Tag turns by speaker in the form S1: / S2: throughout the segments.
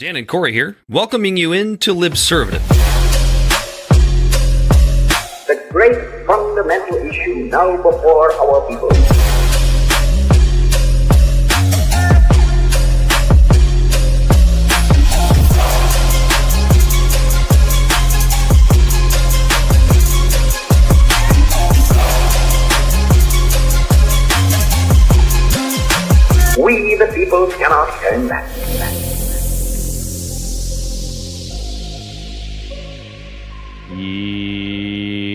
S1: Dan and Corey here, welcoming you into Libservative.
S2: The great fundamental issue now before our people. We, the people, cannot turn back.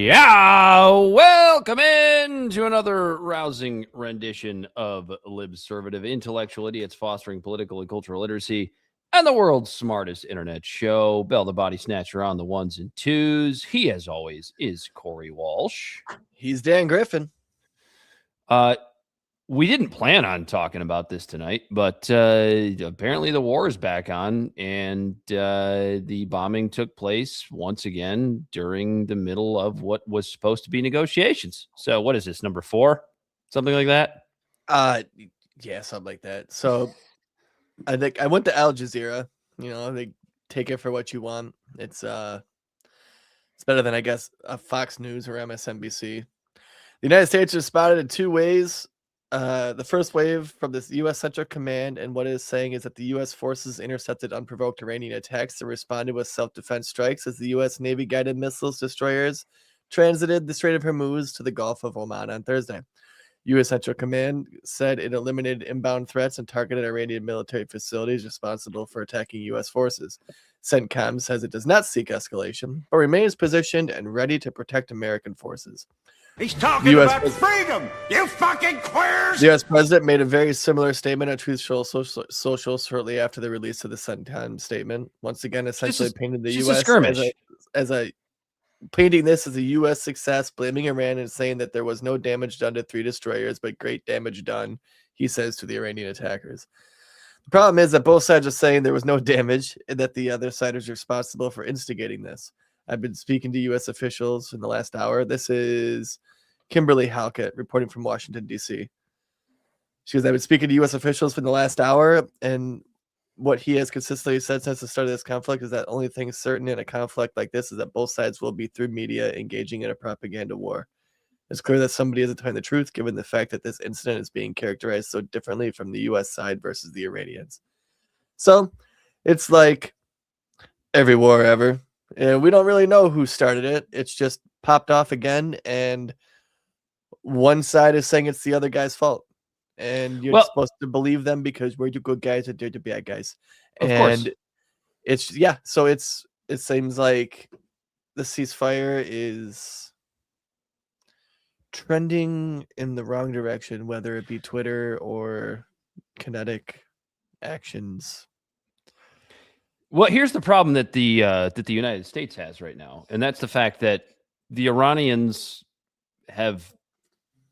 S1: Yeah, welcome in to another rousing rendition of Libservative, intellectual idiots fostering political and cultural literacy, and the world's smartest internet show. Bell the Bodysnatcher on the ones and twos. He, as always, is Corey Walsh.
S3: He's Dan Griffin.
S1: We didn't plan on talking about this tonight, but apparently the war is back on, and the bombing took place once again during the middle of what was supposed to be negotiations. So what is this, number 4? Something like that?
S3: Yeah, something like that. So I think I went to Al Jazeera. You know, they take it for what you want. It's better than, I guess, Fox News or MSNBC. The United States is spotted in 2 ways. The first wave from this U.S. Central Command, and what it is saying is that the U.S. forces intercepted unprovoked Iranian attacks and responded with self-defense strikes as the U.S. Navy-guided missiles destroyers transited the Strait of Hormuz to the Gulf of Oman on Thursday. U.S. Central Command said it eliminated inbound threats and targeted Iranian military facilities responsible for attacking U.S. forces. CENTCOM says it does not seek escalation, but remains positioned and ready to protect American forces.
S4: He's talking about freedom, you fucking queers!
S3: The U.S. president made a very similar statement on Truth Social shortly after the release of the CENTCOM statement. Once again, essentially painted the U.S. painting this as a U.S. success, blaming Iran and saying that there was no damage done to 3 destroyers, but great damage done, he says, to the Iranian attackers. The problem is that both sides are saying there was no damage and that the other side is responsible for instigating this. I've been speaking to U.S. officials in the last hour. This is Kimberly Halkett reporting from Washington, D.C. She goes, I've been speaking to U.S. officials for the last hour, and what he has consistently said since the start of this conflict is that only thing certain in a conflict like this is that both sides will be, through media, engaging in a propaganda war. It's clear that somebody isn't telling the truth, given the fact that this incident is being characterized so differently from the U.S. side versus the Iranians. So it's like every war ever. And we don't really know who started it. It's just popped off again, and one side is saying it's the other guy's fault. And you're supposed to believe them because we're the good guys and they're the bad guys.
S1: Of course.
S3: It's so it seems like the ceasefire is trending in the wrong direction, whether it be Twitter or kinetic actions.
S1: Well, here's the problem that the United States has right now, and that's the fact that the Iranians have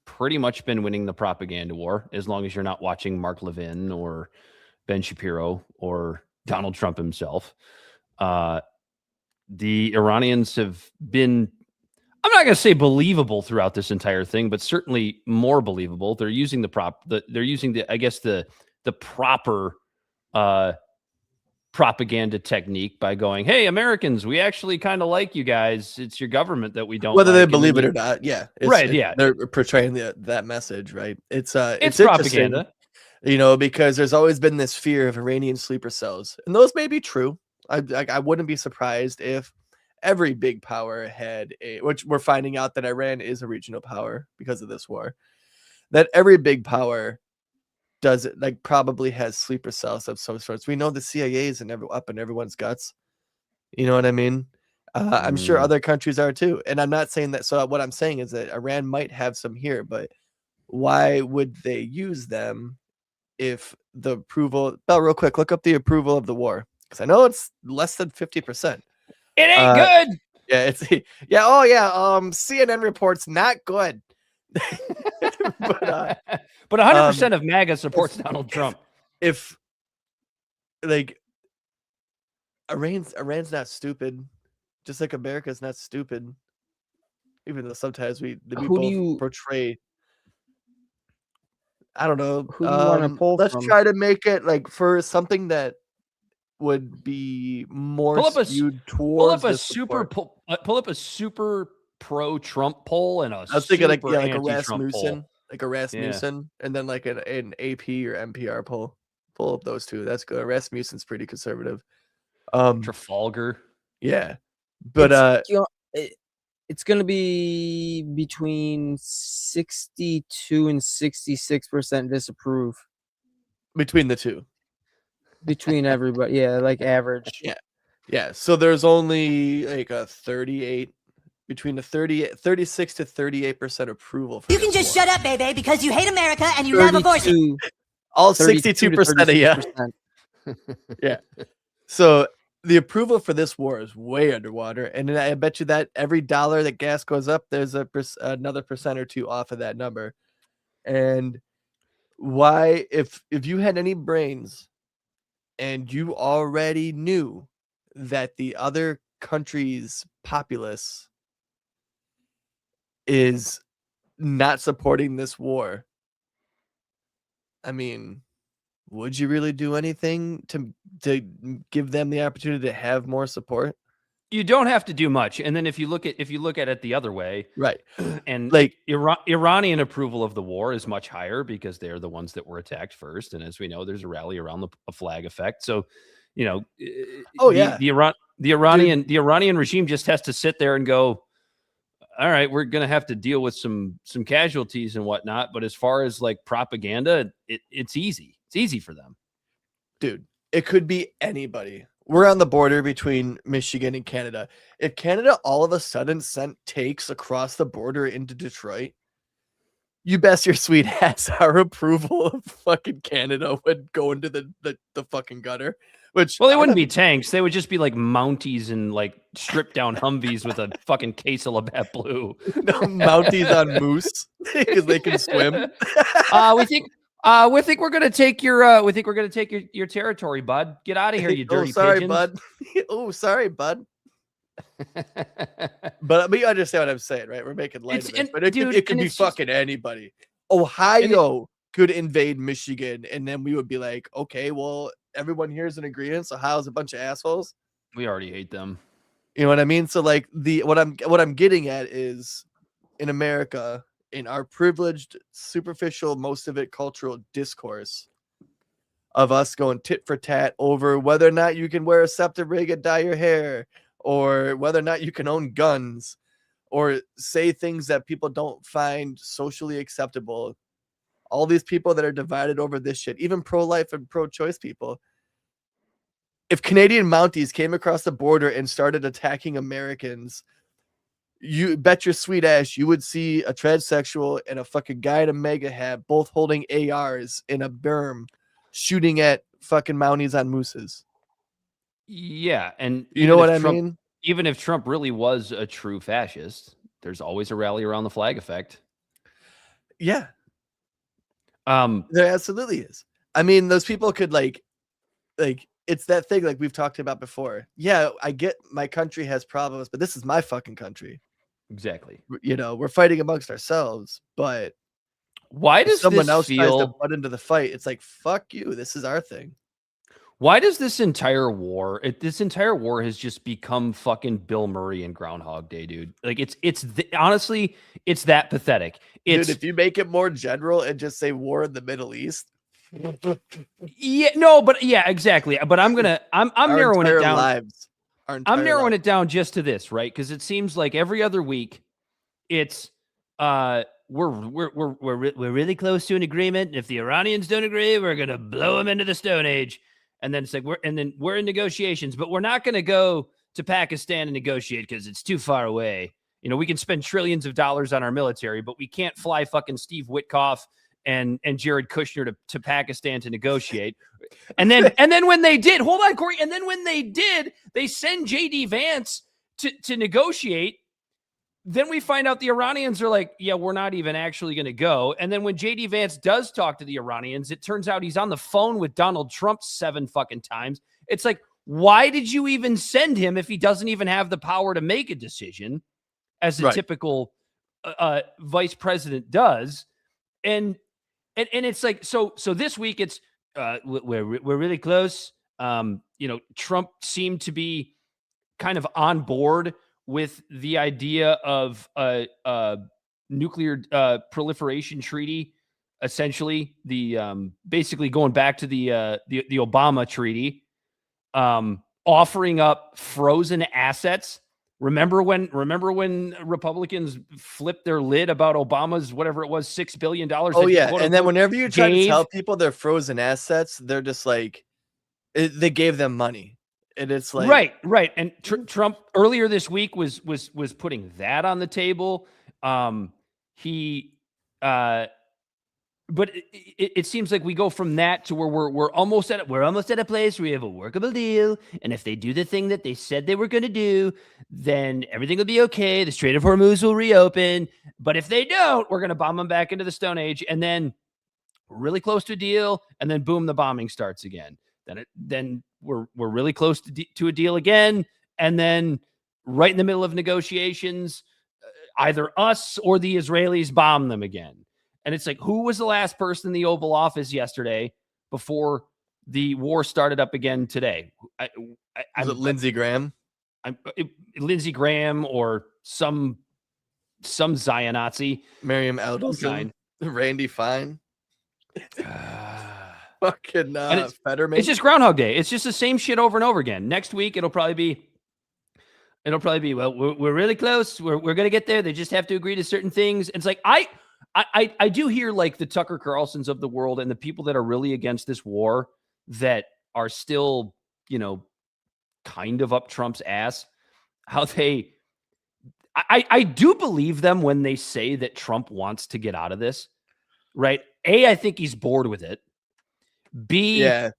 S1: pretty much been winning the propaganda war, as long as you're not watching Mark Levin or Ben Shapiro or Donald Trump himself. The Iranians have been, I'm not going to say believable throughout this entire thing, but certainly more believable. They're using the proper propaganda technique by going, hey, Americans, we actually kind of like you guys. It's your government that we don't
S3: whether
S1: like.
S3: They believe it or not. Yeah.
S1: Yeah.
S3: They're portraying that message, right? It's
S1: propaganda,
S3: you know, because there's always been this fear of Iranian sleeper cells, and those may be true. I wouldn't be surprised if every big power had which we're finding out that Iran is a regional power because of this war, that every big power does it, like, probably has sleeper cells of some sorts. We know the CIA is up in everyone's guts. You know what I mean? I'm sure other countries are too. And I'm not saying that. So what I'm saying is that Iran might have some here, but why would they use them if the approval? Bell, real quick, look up the approval of the war, because I know it's less than 50%.
S1: It ain't good.
S3: Yeah, it's Oh yeah. CNN reports not good.
S1: But 100% of MAGA supports Donald Trump.
S3: If like Iran's not stupid, just like America's not stupid. Even though sometimes we both portray. I don't know.
S5: Who do you want to pull
S3: let's
S5: from?
S3: try to make it like for something that would be more
S1: Pull up a
S3: skewed
S1: pull
S3: towards
S1: up a
S3: this
S1: super
S3: support.
S1: pull up a super pro Trump poll and a
S3: I was thinking like
S1: super
S3: a
S1: anti-Trump poll.
S3: Rasmussen, and then like an AP or NPR poll. Pull up those two. That's good. Rasmussen's pretty conservative.
S1: Trafalgar.
S3: Yeah, but
S5: it's going to be between 62 and 66% disapprove
S3: between the two.
S5: between everybody. Yeah, like average.
S3: Yeah. So there's only like a 38 between the 36 to 38% approval. For
S6: You can just shut up, baby, because you hate America and you love abortion.
S5: 32,
S3: all
S5: 32 to
S3: 62% of yeah.
S5: 36%.
S3: Yeah. So the approval for this war is way underwater, and I bet you that every dollar that gas goes up, there's another percent or two off of that number. And why, if you had any brains, and you already knew that the other country's populace is not supporting this war, I mean, would you really do anything to give them the opportunity to have more support?
S1: You don't have to do much. And then if you look at it the other way,
S3: Right.
S1: and
S3: Like
S1: Iranian approval of the war is much higher because they're the ones that were attacked first. And as we know, there's a rally around a flag effect. So, you know, the Iranian regime just has to sit there and go, all right, we're going to have to deal with some casualties and whatnot. But as far as like propaganda, it's easy. It's easy for them.
S3: Dude, it could be anybody. We're on the border between Michigan and Canada. If Canada all of a sudden sent takes across the border into Detroit, you best your sweet ass our approval of fucking Canada would go into the fucking gutter. Which,
S1: well, they wouldn't be tanks. They would just be like Mounties and like stripped down Humvees with a fucking case of Labatt Blue.
S3: No, Mounties on moose because they can swim.
S1: We think we're gonna take your territory, bud. Get out of here, you dirty
S3: sorry,
S1: pigeons.
S3: bud. Oh, sorry, bud. But you understand what I'm saying, right? We're making light of it, but it could be fucking anybody. Ohio could invade Michigan, and then we would be like, okay, well, everyone here is in agreement. So Ohio's a bunch of assholes.
S1: We already hate them.
S3: You know what I mean? So like what I'm getting at is in America, in our privileged, superficial, most of it cultural discourse of us going tit for tat over whether or not you can wear a septum ring and dye your hair, or whether or not you can own guns, or say things that people don't find socially acceptable. All these people that are divided over this shit, even pro-life and pro-choice people. If Canadian Mounties came across the border and started attacking Americans, you bet your sweet ass you would see a transsexual and a fucking guy in a mega hat both holding ARs in a berm shooting at fucking Mounties on mooses.
S1: Yeah, and
S3: you know what I mean?
S1: Even if Trump really was a true fascist, there's always a rally around the flag effect.
S3: Yeah. There absolutely is. I mean, those people could like it's that thing like we've talked about before. Yeah, I get my country has problems, but this is my fucking country.
S1: Exactly.
S3: You know, we're fighting amongst ourselves, but
S1: why does
S3: someone else
S1: feel
S3: tries to butt into the fight? It's like, fuck you. This is our thing.
S1: Why does this entire war has just become fucking Bill Murray and Groundhog Day, dude? Like honestly, it's that pathetic.
S3: Dude, if you make it more general and just say war in the Middle East.
S1: Yeah, no, but yeah, exactly. But I'm narrowing it down. I'm narrowing it down just to this, right? Because it seems like every other week, it's we're really close to an agreement. If the Iranians don't agree, we're gonna blow them into the Stone Age. And then it's like we're in negotiations, but we're not going to go to Pakistan and negotiate because it's too far away. You know, we can spend trillions of dollars on our military, but we can't fly fucking Steve Witkoff and Jared Kushner to Pakistan to negotiate. And then when they did, hold on, Corey. And then when they did, they send JD Vance to negotiate. Then we find out the Iranians are like, yeah, we're not even actually going to go. And then when JD Vance does talk to the Iranians, it turns out he's on the phone with Donald Trump 7 fucking times. It's like, why did you even send him if he doesn't even have the power to make a decision as a typical vice president does? And it's like, so this week it's, we're really close. Trump seemed to be kind of on board with the idea of a nuclear proliferation treaty, essentially basically going back to the Obama treaty, offering up frozen assets. Remember when Republicans flipped their lid about Obama's whatever it was $6 billion?
S3: Oh yeah, and then whenever you try to tell people they're frozen assets, they're just like, they gave them money, and it's like
S1: right. And Trump earlier this week was putting that on the table. But it seems like we go from that to where we're almost at a place where we have a workable deal, and if they do the thing that they said they were going to do, then everything will be okay. The Strait of Hormuz will reopen, but if they don't, we're going to bomb them back into the Stone Age, and then we're really close to a deal, and then boom, the bombing starts again. Then we're really close to a deal again, and then right in the middle of negotiations, either us or the Israelis bomb them again. And it's like, who was the last person in the Oval Office yesterday before the war started up again today?
S3: Was it Lindsey Graham?
S1: Lindsey Graham or some Zionazi.
S3: Miriam Alderson. Randy Fine. Fucking Fetterman.
S1: It's just Groundhog Day. It's just the same shit over and over again. Next week, it'll probably be, well, we're really close. We're going to get there. They just have to agree to certain things. It's like, I do hear like the Tucker Carlsons of the world and the people that are really against this war that are still, kind of up Trump's ass, how I do believe them when they say that Trump wants to get out of this, right? A, I think he's bored with it. B, yeah.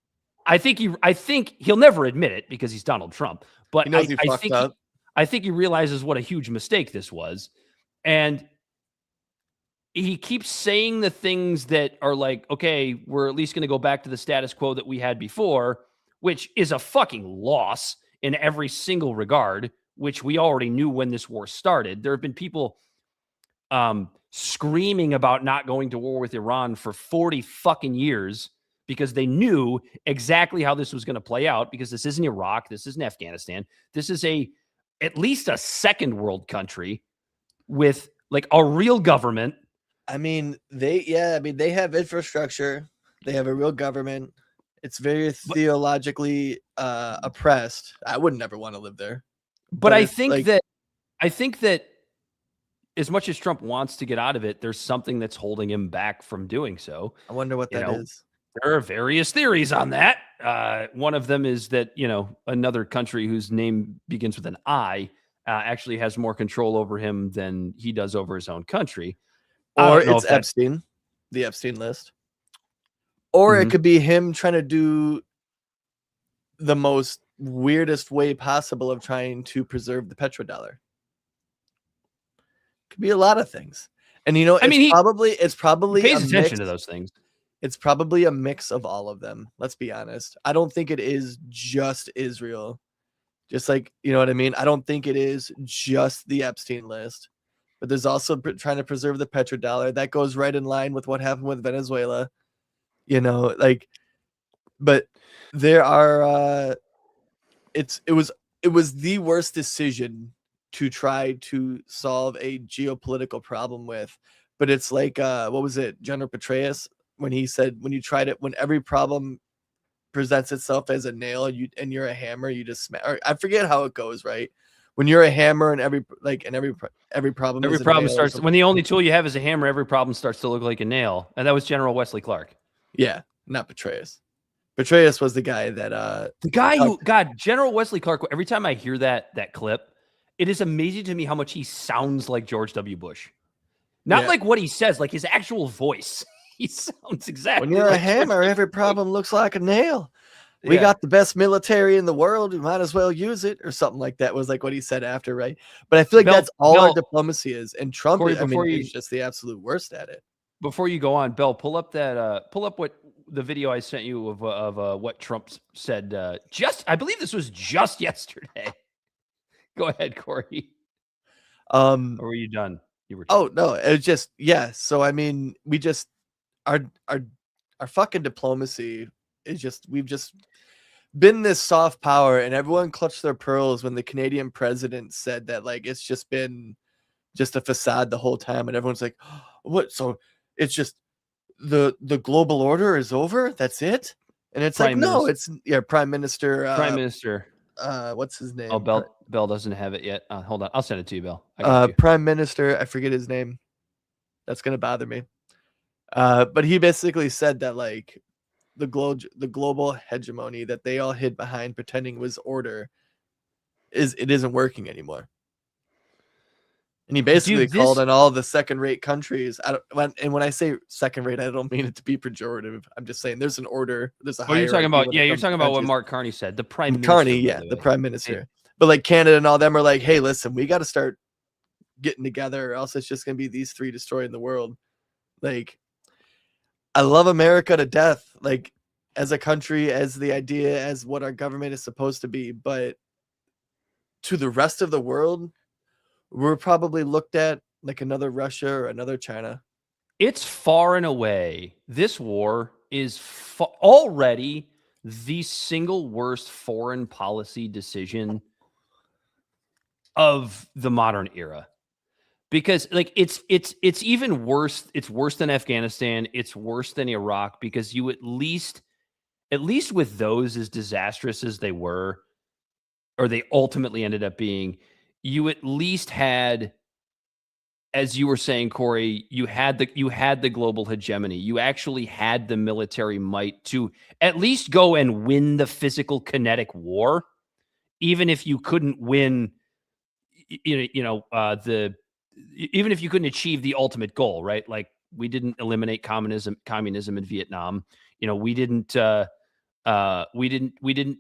S1: I think he'll never admit it because he's Donald Trump, but I think he realizes what a huge mistake this was. And he keeps saying the things that are like, okay, we're at least going to go back to the status quo that we had before, which is a fucking loss in every single regard, which we already knew when this war started. There have been people screaming about not going to war with Iran for 40 fucking years because they knew exactly how this was going to play out, because this isn't Iraq, this isn't Afghanistan. This is at least a second world country with like a real government.
S3: I mean, they have infrastructure. They have a real government. It's very theologically oppressed. I would never want to live there.
S1: But I think that as much as Trump wants to get out of it, there's something that's holding him back from doing so.
S3: I wonder what that is.
S1: There are various theories on that. One of them is that, another country whose name begins with an I actually has more control over him than he does over his own country.
S3: Or it's Epstein, the Epstein list. Or it could be him trying to do the most weirdest way possible of trying to preserve the petrodollar. Could be a lot of things. And it's probably
S1: pays attention to those things.
S3: It's probably a mix of all of them. Let's be honest. I don't think it is just Israel. Just like, you know what I mean? I don't think it is just the Epstein list. But there's also trying to preserve the petrodollar. That goes right in line with what happened with Venezuela. But there are it was the worst decision to try to solve a geopolitical problem with. But it's like what was it, General Petraeus, when he said, when every problem presents itself as a nail, you're a hammer, you just smash. Or I forget how it goes, right? When you're a hammer and every problem
S1: starts, when the only tool you have is a hammer, every problem starts to look like a nail. And that was General Wesley Clark.
S3: Yeah, not Petraeus. Petraeus was the guy that
S1: General Wesley Clark. Every time I hear that clip, it is amazing to me how much he sounds like George W. Bush. Not like what he says, like his actual voice. He sounds exactly.
S3: When you're a hammer, every problem looks like a nail. We got the best military in the world. We might as well use it, or something like that was like what he said after, right? But I feel like that's all our diplomacy is. And Trump, he's just the absolute worst at it.
S1: Before you go on, Bell, pull up what the video I sent you of what Trump said. I believe this was just yesterday. Go ahead, Corey. Or were you done? You were.
S3: Oh no, it was just So I mean, we just our fucking diplomacy is just been this soft power, and everyone clutched their pearls when the Canadian president said that like it's just been just a facade the whole time, and everyone's like, oh, what? So it's just the global order is over? That's it? And it's
S1: Prime
S3: like, no,
S1: Minister-
S3: it's Prime Minister.
S1: Prime Minister.
S3: What's his name?
S1: Oh, Bell doesn't have it yet. Hold on, I'll send it to you, Bill. I got you.
S3: Prime Minister. I forget his name. That's gonna bother me. But he basically said that like the global hegemony that they all hid behind pretending was order isn't working anymore. And he basically called on all the second-rate countries. When I say second-rate, I don't mean it to be pejorative. I'm just saying there's an order. There's a.
S1: Oh, you're talking about you're talking about what Mark Carney said. The Prime Minister.
S3: Carney, yeah, the Prime Minister. But like Canada and all them are like, hey, listen, we got to start getting together, or else it's just gonna be these three destroying the world. Like, I love America to death, like as a country, as the idea, as what our government is supposed to be, but to the rest of the world, we're probably looked at like another Russia or another China.
S1: It's far and away. This war is already the single worst foreign policy decision of the modern era. Because like it's even worse. It's worse than Afghanistan. It's worse than Iraq, because you at least with those, as disastrous as they were, or they ultimately ended up being, you at least had, as you were saying, Corey, you had the global hegemony. You actually had the military might to at least go and win the physical kinetic war, even if you couldn't win, even if you couldn't achieve the ultimate goal, right? Like, we didn't eliminate communism in Vietnam. We didn't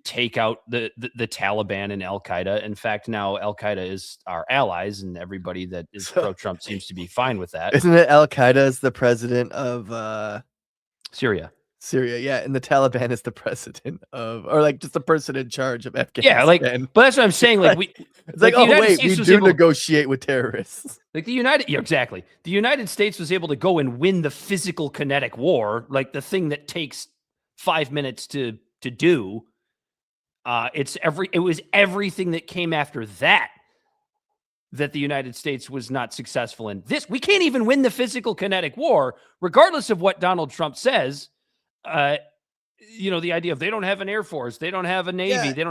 S1: take out the Taliban and Al Qaeda. In fact, now Al Qaeda is our allies, and everybody that is pro-Trump seems to be fine with that.
S3: Isn't it Al Qaeda is the president of
S1: Syria?
S3: Syria, yeah, and the Taliban is the president of, or like just the person in charge of Afghanistan.
S1: Yeah, like, but that's what I'm saying. Like,
S3: it's like oh wait, we do negotiate with terrorists.
S1: Like the exactly. The United States was able to go and win the physical kinetic war, like the thing that takes 5 minutes to do. It was everything that came after that the United States was not successful in. We can't even win the physical kinetic war, regardless of what Donald Trump says. The idea of they don't have an Air Force, they don't have a Navy, they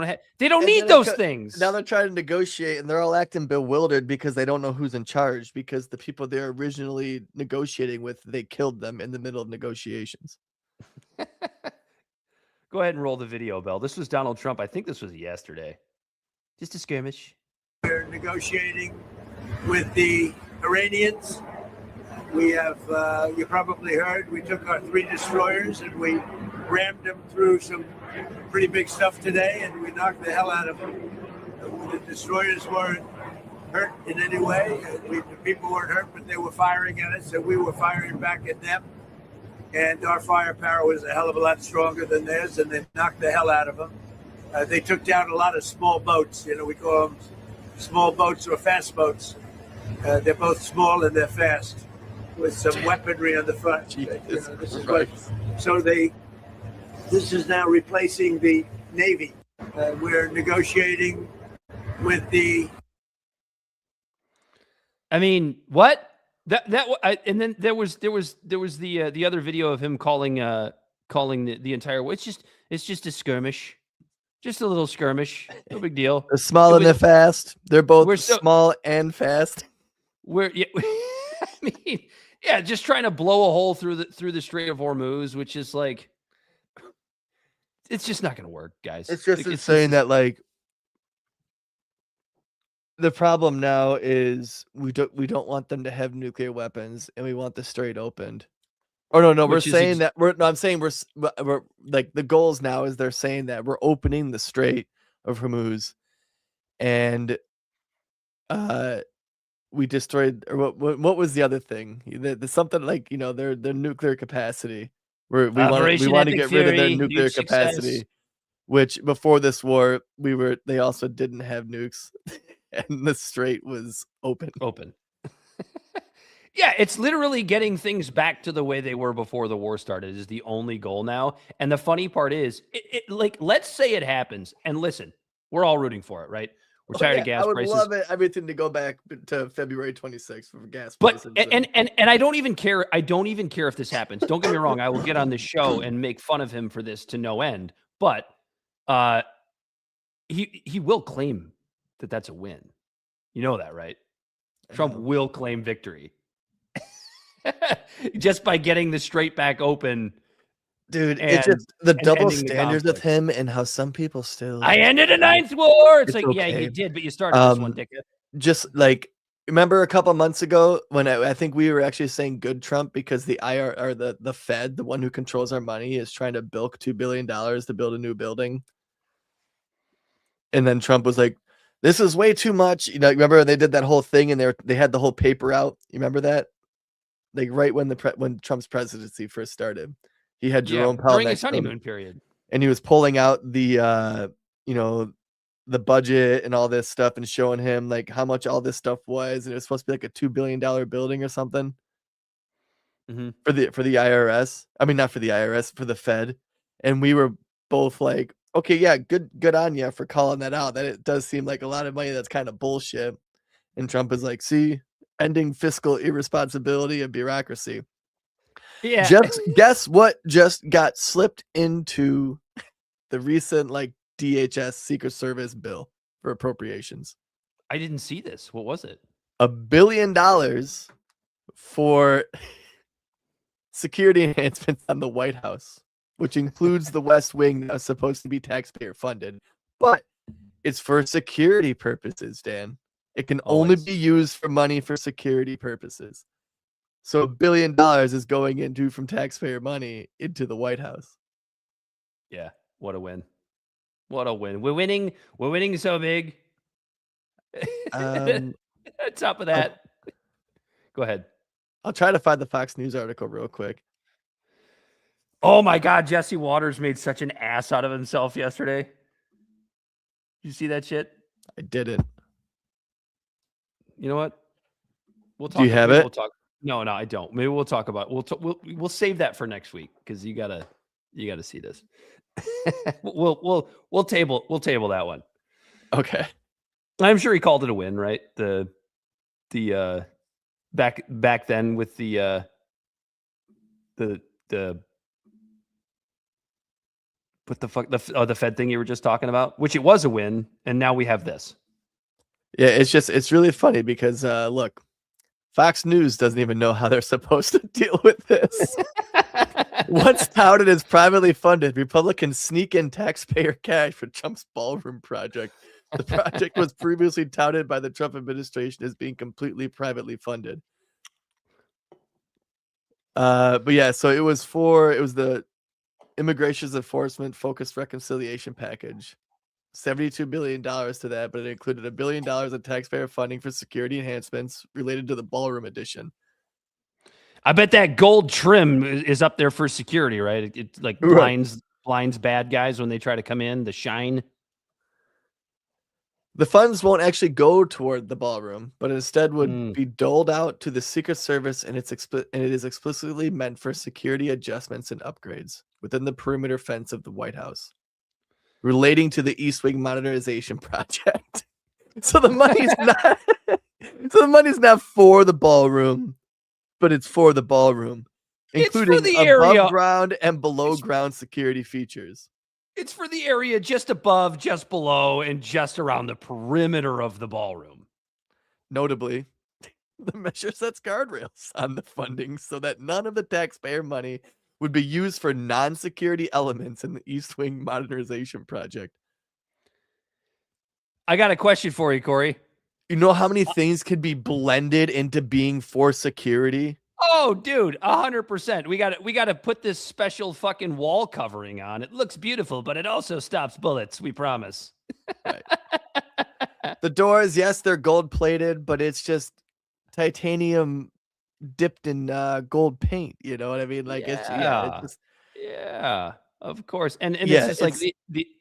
S1: don't need those things.
S3: Now they're trying to negotiate, and they're all acting bewildered because they don't know who's in charge, because the people they're originally negotiating with, they killed them in the middle of negotiations.
S1: Go ahead and roll the video, Bell. This was Donald Trump. I think this was yesterday. Just a skirmish.
S7: We're negotiating with the Iranians. We have, you probably heard, we took our 3 destroyers and we rammed them through some pretty big stuff today, and we knocked the hell out of them. The destroyers weren't hurt in any way. The people weren't hurt, but they were firing at us, and we were firing back at them. And our firepower was a hell of a lot stronger than theirs, and they knocked the hell out of them. They took down a lot of small boats. We call them small boats or fast boats. They're both small and they're fast, with some weaponry on the front. This is now replacing the Navy. We're negotiating with the.
S1: I mean, what? And then there was the other video of him calling the entire. It's just a skirmish, just a little skirmish, no big deal.
S3: They're small and they're fast. They're both small and fast.
S1: I mean, yeah, just trying to blow a hole through the Strait of Hormuz, which is like, it's just not going to work, guys.
S3: It's just insane that like the problem now is we don't want them to have nuclear weapons, and we want the strait opened. Oh no, we're saying that I'm saying we're like the goals now is they're saying that we're opening the Strait of Hormuz, and we destroyed, or what was the other thing? There's something like their nuclear capacity. We want to get rid of their nuclear capacity, which before this war they also didn't have nukes, and the strait was open.
S1: Yeah, it's literally getting things back to the way they were before the war started is the only goal now. And the funny part is, like, let's say it happens. And listen, we're all rooting for it, right? We're tired of gas
S3: I would
S1: prices.
S3: love everything to go back to February 26th for gas
S1: But
S3: prices.
S1: and I don't even care. I don't even care if this happens. Don't get me wrong. I will get on this show and make fun of him for this to no end. But he will claim that that's a win. You know that, right? Trump will claim victory just by getting the Strait back open.
S3: Dude, it's just the double
S1: ending the
S3: standards with
S1: conflict.
S3: him and how some people still.
S1: I ended a ninth war. It's like, yeah,
S3: okay.
S1: you did, but you started this one, dickhead.
S3: Just like, remember a couple months ago when I think we were actually saying good Trump because the IR or the Fed, the one who controls our money, is trying to bilk $2 billion to build a new building. And then Trump was like, this is way too much. You know, remember they did that whole thing and they had the whole paper out. You remember that? Like right when when Trump's presidency first started, he had Jerome Powell
S1: during
S3: next
S1: his
S3: to him,
S1: honeymoon period,
S3: and he was pulling out the the budget and all this stuff and showing him like how much all this stuff was, and it was supposed to be like a $2 billion building or something for the IRS. I mean, not for the IRS, for the Fed. And we were both like, okay, yeah, good on you for calling that out. That it does seem like a lot of money that's kind of bullshit. And Trump is like, see, ending fiscal irresponsibility and bureaucracy.
S1: yeah.
S3: Just guess what just got slipped into the recent like DHS Secret Service bill for appropriations.
S1: I didn't see this. What was it?
S3: $1 billion for security enhancements on the White House, which includes the West Wing that's supposed to be taxpayer funded, but it's for security purposes, Dan. It can only be used for money for security purposes. So $1 billion is going into from taxpayer money into the White House.
S1: Yeah, what a win. What a win. We're winning. We're winning so big. On top of that, go ahead.
S3: I'll try to find the Fox News article real quick.
S1: Oh my God, Jesse Waters made such an ass out of himself yesterday. You see that shit?
S3: I didn't.
S1: You know what? We'll talk.
S3: Do you have it?
S1: We'll talk. No, I don't. Maybe we'll talk about. We'll save that for next week because you gotta see this. we'll table that one.
S3: Okay.
S1: I'm sure he called it a win, right? The back then with the what the fuck the Fed thing you were just talking about, which it was a win, and now we have this.
S3: Yeah, it's really funny because look, Fox News doesn't even know how they're supposed to deal with this. Once touted as privately funded, Republicans sneak in taxpayer cash for Trump's ballroom project. The project was previously touted by the Trump administration as being completely privately funded. But yeah, so it was the Immigration Enforcement Focused Reconciliation Package. $72 billion to that, but it included $1 billion of taxpayer funding for security enhancements related to the ballroom edition.
S1: I bet that gold trim is up there for security, right? It like blinds bad guys when they try to come in, the shine.
S3: The funds won't actually go toward the ballroom, but instead would be doled out to the Secret Service, and it is explicitly meant for security adjustments and upgrades within the perimeter fence of the White House, relating to the East Wing modernization project. So the money's not for the ballroom, but it's for the ballroom, including
S1: it's for the
S3: above
S1: area.
S3: ground and below ground security features.
S1: It's for the area just above, just below, and just around the perimeter of the ballroom.
S3: Notably, the measure sets guardrails on the funding so that none of the taxpayer money would be used for non-security elements in the East Wing modernization project.
S1: I got a question for you, Corey.
S3: You know how many things could be blended into being for security?
S1: Oh, dude, 100%. We got to put this special fucking wall covering on. It looks beautiful, but it also stops bullets. We promise.
S3: Right. The doors, yes, they're gold plated, but it's just titanium dipped in gold paint. You know what I mean? Like it's just
S1: of course. And
S3: Yeah,
S1: it's just like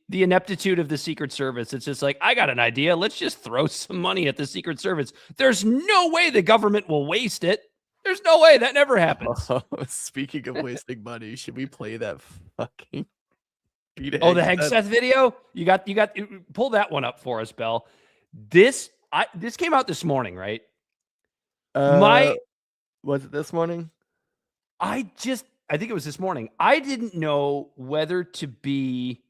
S1: the ineptitude of the Secret Service. It's just like, I got an idea. Let's just throw some money at the Secret Service. There's no way the government will waste it. There's no way that never happens.
S3: Oh, speaking of wasting money, should we play that fucking Pete
S1: Oh, the
S3: Hegseth?
S1: Hegseth video? You got pull that one up for us, Bell. This came out this morning, right?
S3: Was it this morning?
S1: I think it was this morning. I didn't know whether to be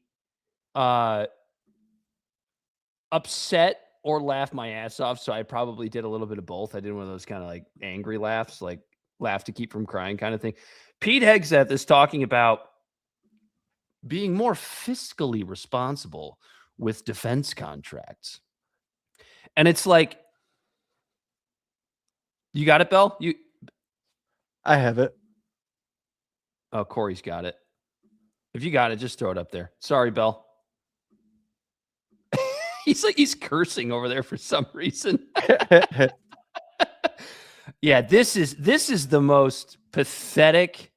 S1: upset or laugh my ass off, so I probably did a little bit of both. I did one of those kind of like angry laughs, like laugh to keep from crying kind of thing. Pete Hegseth is talking about being more fiscally responsible with defense contracts. And it's like, you got it, Bell?
S3: I have it.
S1: Oh, Corey's got it. If you got it, just throw it up there. Sorry, Bell. He's cursing over there for some reason. Yeah, this is the most pathetic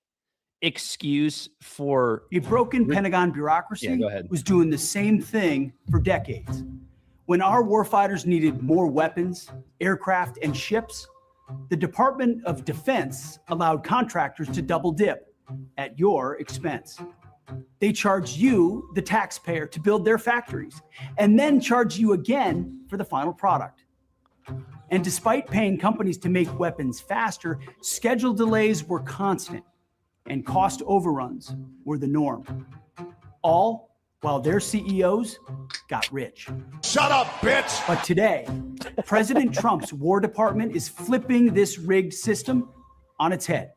S1: excuse for
S8: a broken Pentagon bureaucracy.
S1: Go ahead.
S8: Was doing the same thing for decades. When our warfighters needed more weapons, aircraft, and ships, the Department of Defense allowed contractors to double dip at your expense. They charge you, the taxpayer, to build their factories, and then charge you again for the final product. And despite paying companies to make weapons faster, schedule delays were constant, and cost overruns were the norm. All while their CEOs got rich.
S4: Shut up, bitch!
S8: But today, President Trump's War Department is flipping this rigged system on its head.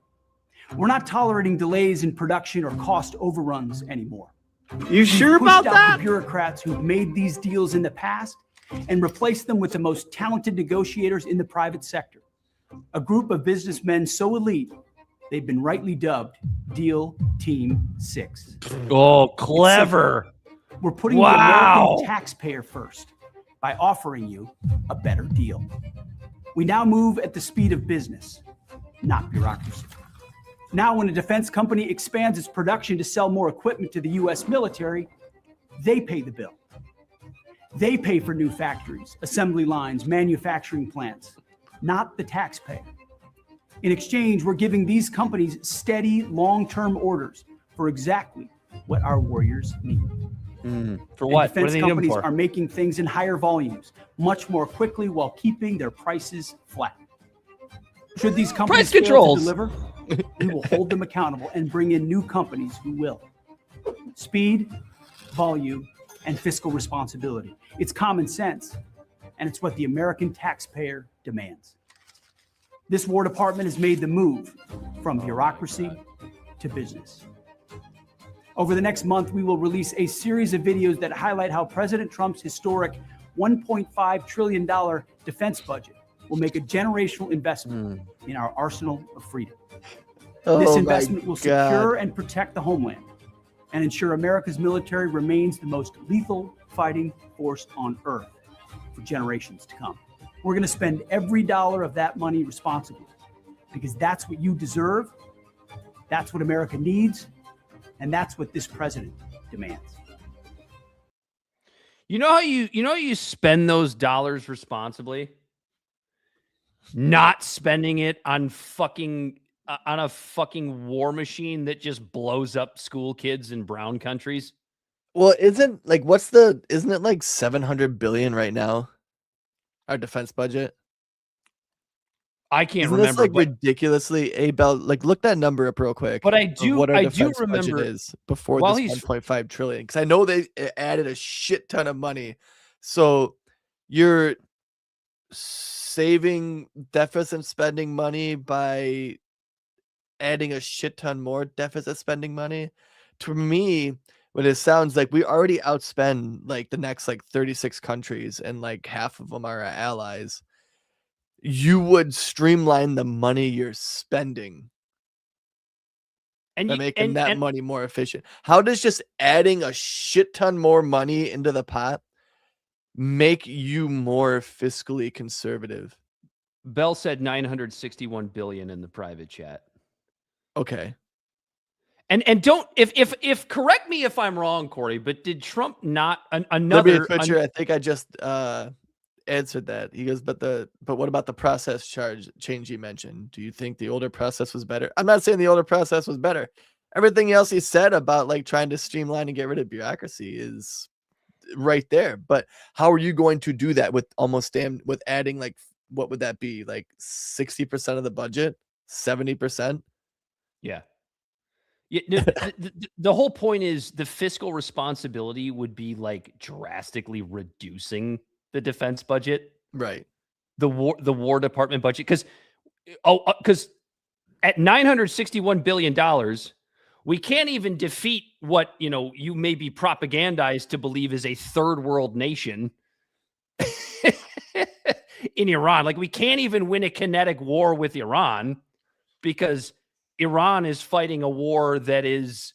S8: We're not tolerating delays in production or cost overruns anymore.
S5: You sure about
S8: Pushed out
S5: that?
S8: the bureaucrats who've made these deals in the past and replaced them with the most talented negotiators in the private sector. A group of businessmen so elite, they've been rightly dubbed Deal Team 6.
S1: Oh, clever.
S8: We're putting the American taxpayer first by offering you a better deal. We now move at the speed of business, not bureaucracy. Now, when a defense company expands its production to sell more equipment to the U.S. military, they pay the bill. They pay for new factories, assembly lines, manufacturing plants, not the taxpayer. In exchange, we're giving these companies steady, long-term orders for exactly what our warriors need.
S1: For what?
S8: And defense
S1: What do they need them
S8: companies
S1: for?
S8: are making things in higher volumes, much more quickly, while keeping their prices flat. Should these companies
S1: Price
S8: fail
S1: controls.
S8: to deliver, we will hold them accountable and bring in new companies who will. Speed, volume, and fiscal responsibility. It's common sense, and it's what the American taxpayer demands. This War Department has made the move from bureaucracy to business. Over the next month, we will release a series of videos that highlight how President Trump's historic $1.5 trillion defense budget will make a generational investment in our arsenal of freedom. This investment will secure and protect the homeland and ensure America's military remains the most lethal fighting force on earth for generations to come. We're going to spend every dollar of that money responsibly because that's what you deserve, that's what America needs, and that's what this president demands.
S1: You know how you spend those dollars responsibly? Not spending it on a fucking war machine that just blows up school kids in brown countries.
S3: Well, isn't it like 700 billion right now? Our defense budget.
S1: I can't
S3: Isn't
S1: remember.
S3: this like ridiculously Bell? Like, look that number up real quick.
S1: But I
S3: of
S1: do
S3: what our
S1: remember
S3: defense budget is before
S1: while
S3: this
S1: he's
S3: 1.5 trillion, because I know they added a shit ton of money. So you're saving deficit spending money by adding a shit ton more deficit spending money. To me, what it sounds like, we already outspend like the next like 36 countries, and like half of them are our allies. You would streamline the money you're spending
S1: and
S3: by
S1: you,
S3: making
S1: and,
S3: that
S1: and
S3: money more efficient. How does just adding a shit ton more money into the pot make you more fiscally conservative?
S1: Bell said 961 billion in the private chat.
S3: Okay.
S1: And don't if correct me if I'm wrong, Corey, but did Trump not another
S3: Twitcher, I think I just answered that. He goes, but what about the process change you mentioned? Do you think the older process was better? I'm not saying the older process was better. Everything else he said about like trying to streamline and get rid of bureaucracy is right there. But how are you going to do that with with adding like, what would that be? Like 60% of the budget, 70%?
S1: Yeah. Yeah, the whole point is the fiscal responsibility would be like drastically reducing the defense budget,
S3: Right.
S1: the War Department budget, because at $961 billion, we can't even defeat what you may be propagandized to believe is a third world nation in Iran. Like, we can't even win a kinetic war with Iran because Iran is fighting a war that is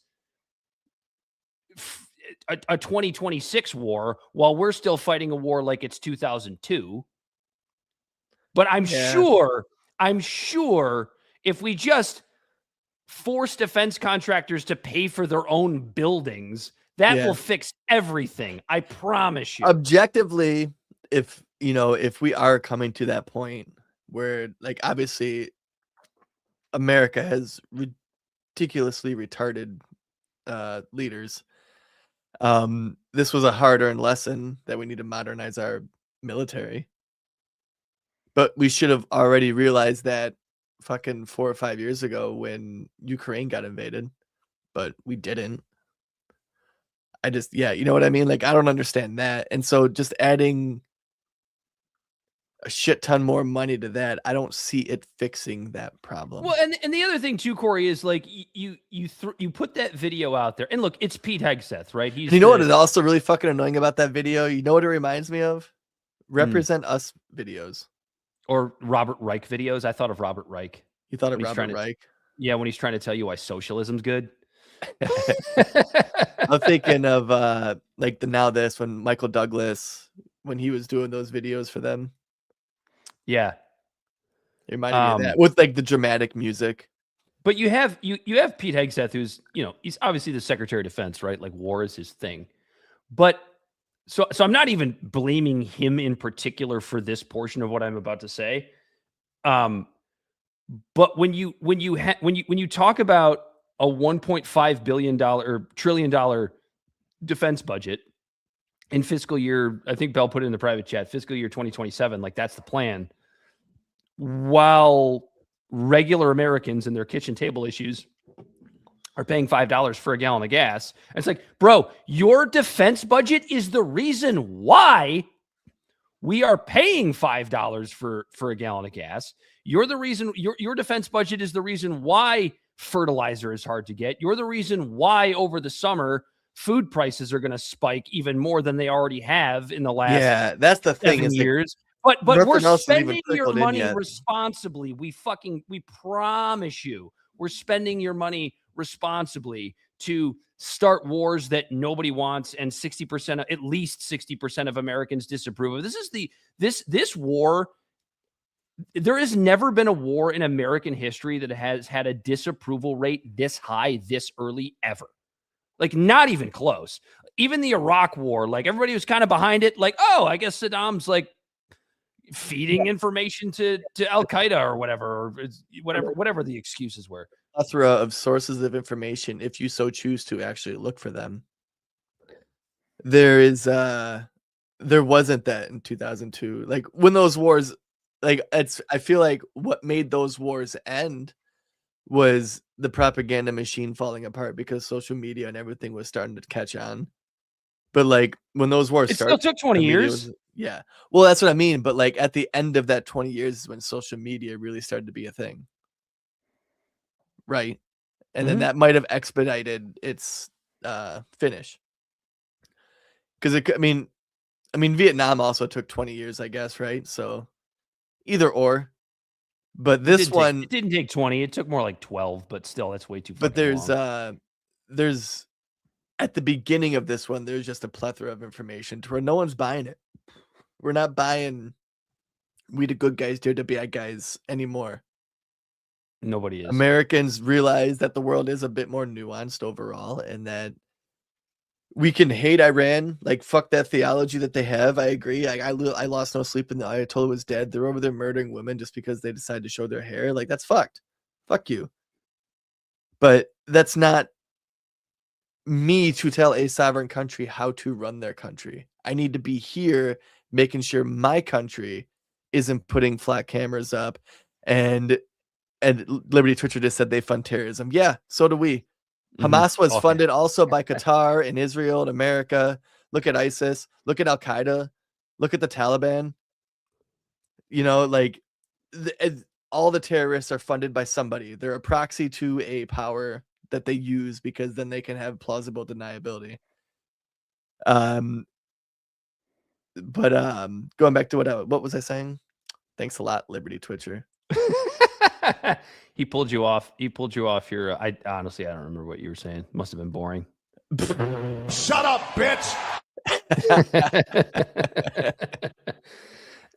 S1: a 2026 war, while we're still fighting a war like it's 2002. But I'm sure if we just force defense contractors to pay for their own buildings, that will fix everything. I promise you.
S3: Objectively, if we are coming to that point where, like, obviously America has ridiculously retarded leaders. This was a hard-earned lesson that we need to modernize our military. But we should have already realized that fucking 4 or 5 years ago when Ukraine got invaded, but we didn't. You know what I mean? Like, I don't understand that. And so just adding a shit ton more money to that, I don't see it fixing that problem.
S1: Well, and the other thing too, Corey, is like you put that video out there, and look, it's Pete Hegseth, right?
S3: You know what is also really fucking annoying about that video? You know what it reminds me of? Represent Us videos.
S1: Or Robert Reich videos. I thought of Robert Reich.
S3: You thought of Robert Reich?
S1: Yeah, when he's trying to tell you why socialism's good.
S3: I'm thinking of like the Now This, when Michael Douglas, when he was doing those videos for them.
S1: Yeah.
S3: It reminded me of that, with like the dramatic music.
S1: But you have Pete Hegseth, who's, he's obviously the Secretary of Defense, right? Like, war is his thing. But so I'm not even blaming him in particular for this portion of what I'm about to say. But when you talk about a $1.5 billion or trillion dollar defense budget in fiscal year, I think Bell put it in the private chat, fiscal year 2027, like that's the plan. While regular Americans and their kitchen table issues are paying $5 for a gallon of gas. And it's like, bro, your defense budget is the reason why we are paying $5 for a gallon of gas. You're the reason, your defense budget is the reason why fertilizer is hard to get. You're the reason why over the summer food prices are going to spike even more than they already have in the last
S3: that's the thing,
S1: 7 years. But we're spending your money
S3: yet.
S1: responsibly. We promise you, we're spending your money responsibly to start wars that nobody wants, and at least 60% of Americans disapprove of. This war. There has never been a war in American history that has had a disapproval rate this high this early ever. Like, not even close. Even the Iraq war, like, everybody was kind of behind it. Like, oh, I guess Saddam's like feeding information to Al Qaeda or whatever, whatever the excuses were.
S3: Plethora of sources of information, if you so choose to actually look for them. There wasn't that in 2002. Like, when those wars, like, I feel like what made those wars end was the propaganda machine falling apart because social media and everything was starting to catch on. But like, when those wars started,
S1: it still took 20 years.
S3: Well, that's what I mean. But like, at the end of that 20 years is when social media really started to be a thing. Right. And then that might have expedited its finish. Because I mean, Vietnam also took 20 years, I guess, right? So either or. But this one,
S1: it didn't take 20. It took more like 12, but still, that's way too.
S3: But there's at the beginning of this one, there's just a plethora of information to where no one's buying it. We're not buying we the good guys, they're the bad guys anymore.
S1: Nobody is.
S3: Americans realize that the world is a bit more nuanced overall, and that we can hate Iran, like fuck that theology that they have. I agree. I lost no sleep in the Ayatollah was dead. They're over there murdering women just because they decide to show their hair. Like that's fucked. Fuck you. But that's not me to tell a sovereign country how to run their country. I need to be here making sure my country isn't putting flat cameras up. And Liberty Twitcher just said they fund terrorism. Yeah, so do we. Hamas was funded also by Qatar and Israel and America. Look at ISIS. Look at Al Qaeda. Look at the Taliban. You know, like all the terrorists are funded by somebody. They're a proxy to a power that they use because then they can have plausible deniability. But going back to what was I saying? Thanks a lot, Liberty Twitcher.
S1: He pulled you off. He pulled you off your. I honestly, I don't remember what you were saying. Must have been boring.
S4: Shut up, bitch.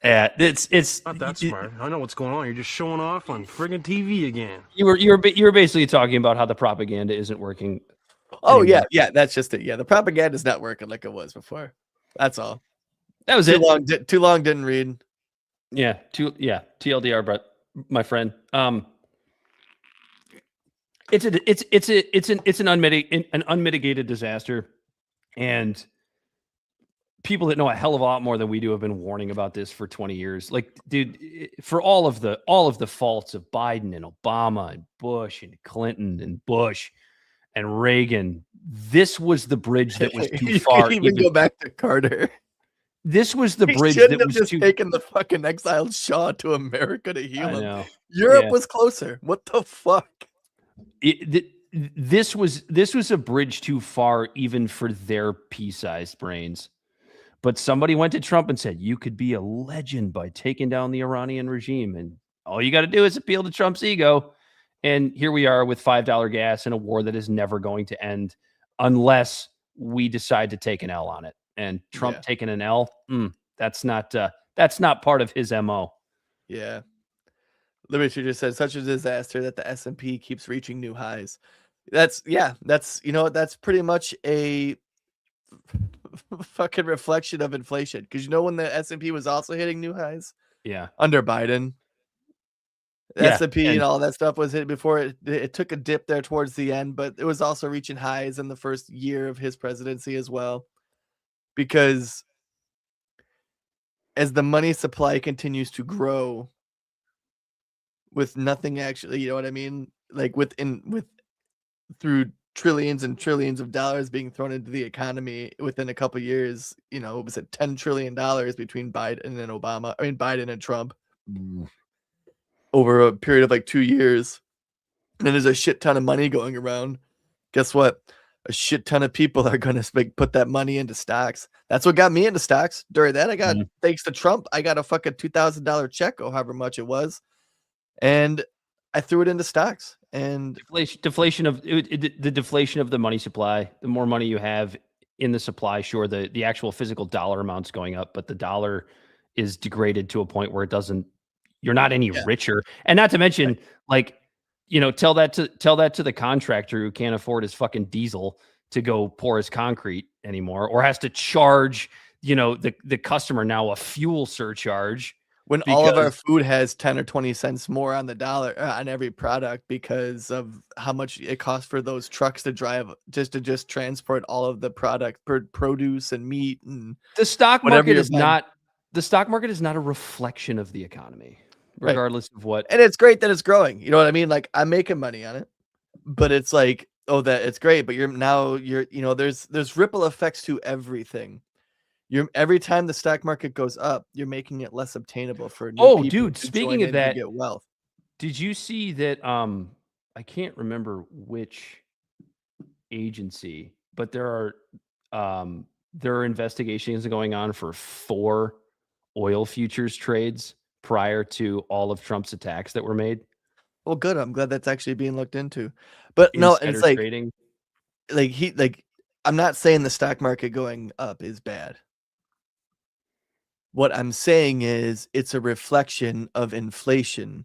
S1: Yeah, it's
S9: Not that smart. I know what's going on. You're just showing off on friggin' TV again.
S1: You were basically talking about how the propaganda isn't working.
S3: Oh
S1: anymore.
S3: yeah, that's just it. Yeah, the propaganda is not working like it was before. That's all.
S1: That was
S3: too
S1: it.
S3: Long, too long. Didn't read.
S1: Yeah, TLDR, but my friend, it's an unmitigated disaster, and people that know a hell of a lot more than we do have been warning about this for 20 years. Like, dude, for all of the faults of Biden and Obama and Bush and Clinton and Bush and Reagan, this was the bridge that was too far.
S3: You even go back to Carter.
S1: This was the bridge
S3: that
S1: was
S3: just
S1: too.
S3: taken the fucking exiled Shaw to America to heal him.
S1: Know.
S3: Europe was closer. What the fuck?
S1: This was a bridge too far, even for their pea-sized brains. But somebody went to Trump and said, "You could be a legend by taking down the Iranian regime, and all you got to do is appeal to Trump's ego." And here we are with $5 gas in a war that is never going to end unless we decide to take an L on it. And Trump taking an L, that's not part of his MO.
S3: Yeah. Liberty just said such a disaster that the S&P keeps reaching new highs. That's pretty much a fucking reflection of inflation. Because when the S&P was also hitting new highs?
S1: Yeah.
S3: Under Biden. The S&P and all that stuff was hit before it took a dip there towards the end, but it was also reaching highs in the first year of his presidency as well. Because as the money supply continues to grow with nothing actually, you know what I mean? Like through trillions and trillions of dollars being thrown into the economy within a couple of years, what was it, $10 trillion between Biden and Trump over a period of like 2 years. And then there's a shit ton of money going around. Guess what? A shit ton of people are going to put that money into stocks. That's what got me into stocks. During that, thanks to Trump, I got a fucking $2,000 check or however much it was. And I threw it into stocks. And
S1: deflation of the deflation of the money supply. The more money you have in the supply, sure, the actual physical dollar amount's going up, but the dollar is degraded to a point where you're not any richer. And not to mention, tell that to the contractor who can't afford his fucking diesel to go pour his concrete anymore, or has to charge, the customer now a fuel surcharge.
S3: When all of our food has 10 or 20 cents more on the dollar on every product because of how much it costs for those trucks to drive to transport all of the product, produce and meat and
S1: the stock market is not a reflection of the economy, regardless of what.
S3: And it's great that it's growing. You know what I mean? Like I'm making money on it, but it's like, oh, that it's great, but there's ripple effects to everything. Every time the stock market goes up, you're making it less obtainable for new people.
S1: Dude, speaking of that,
S3: get wealth.
S1: Did you see that? I can't remember which agency, but there are investigations going on for 4 oil futures trades prior to all of Trump's attacks that were made.
S3: Well, good. I'm glad that's actually being looked into. But no, it's like
S1: trading.
S3: I'm not saying the stock market going up is bad. What I'm saying is it's a reflection of inflation,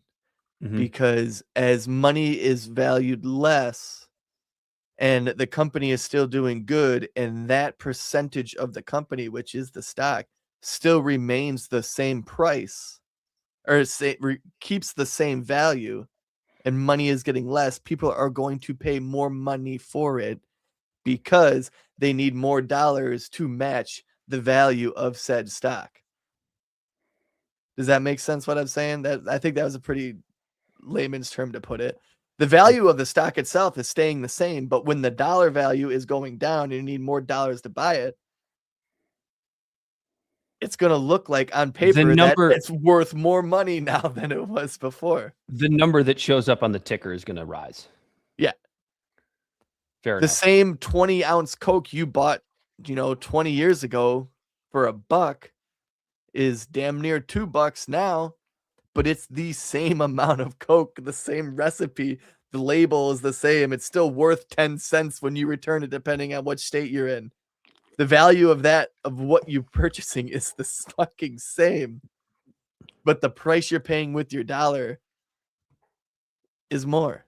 S3: because as money is valued less and the company is still doing good, and that percentage of the company, which is the stock, still remains the same price, or keeps the same value, and money is getting less, people are going to pay more money for it because they need more dollars to match the value of said stock. Does that make sense what I'm saying? That I think that was a pretty layman's term to put it. The value of the stock itself is staying the same, but when the dollar value is going down and you need more dollars to buy it, it's going to look like on paper that it's worth more money now than it was before.
S1: The number that shows up on the ticker is going to rise.
S3: Yeah.
S1: Fair enough.
S3: The same 20-ounce Coke you bought, 20 years ago for $1 is damn near $2 now, but it's the same amount of Coke, the same recipe, the label is the same. It's still worth 10 cents when you return it, depending on which state you're in. The value of what you're purchasing is the fucking same, but the price you're paying with your dollar is more.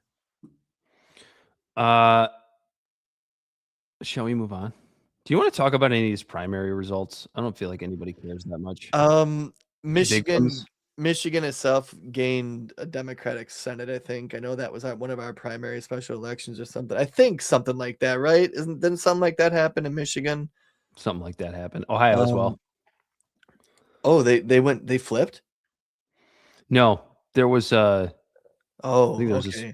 S1: Shall we move on? Do you want to talk about any of these primary results? I don't feel like anybody cares that much.
S3: Michigan itself gained a Democratic Senate, I think. I know that was one of our primary special elections or something. I think something like that, right? Didn't something like that happen in Michigan?
S1: Something like that happened. Ohio as well.
S3: Oh, they flipped?
S1: No, there was I think there was
S3: okay.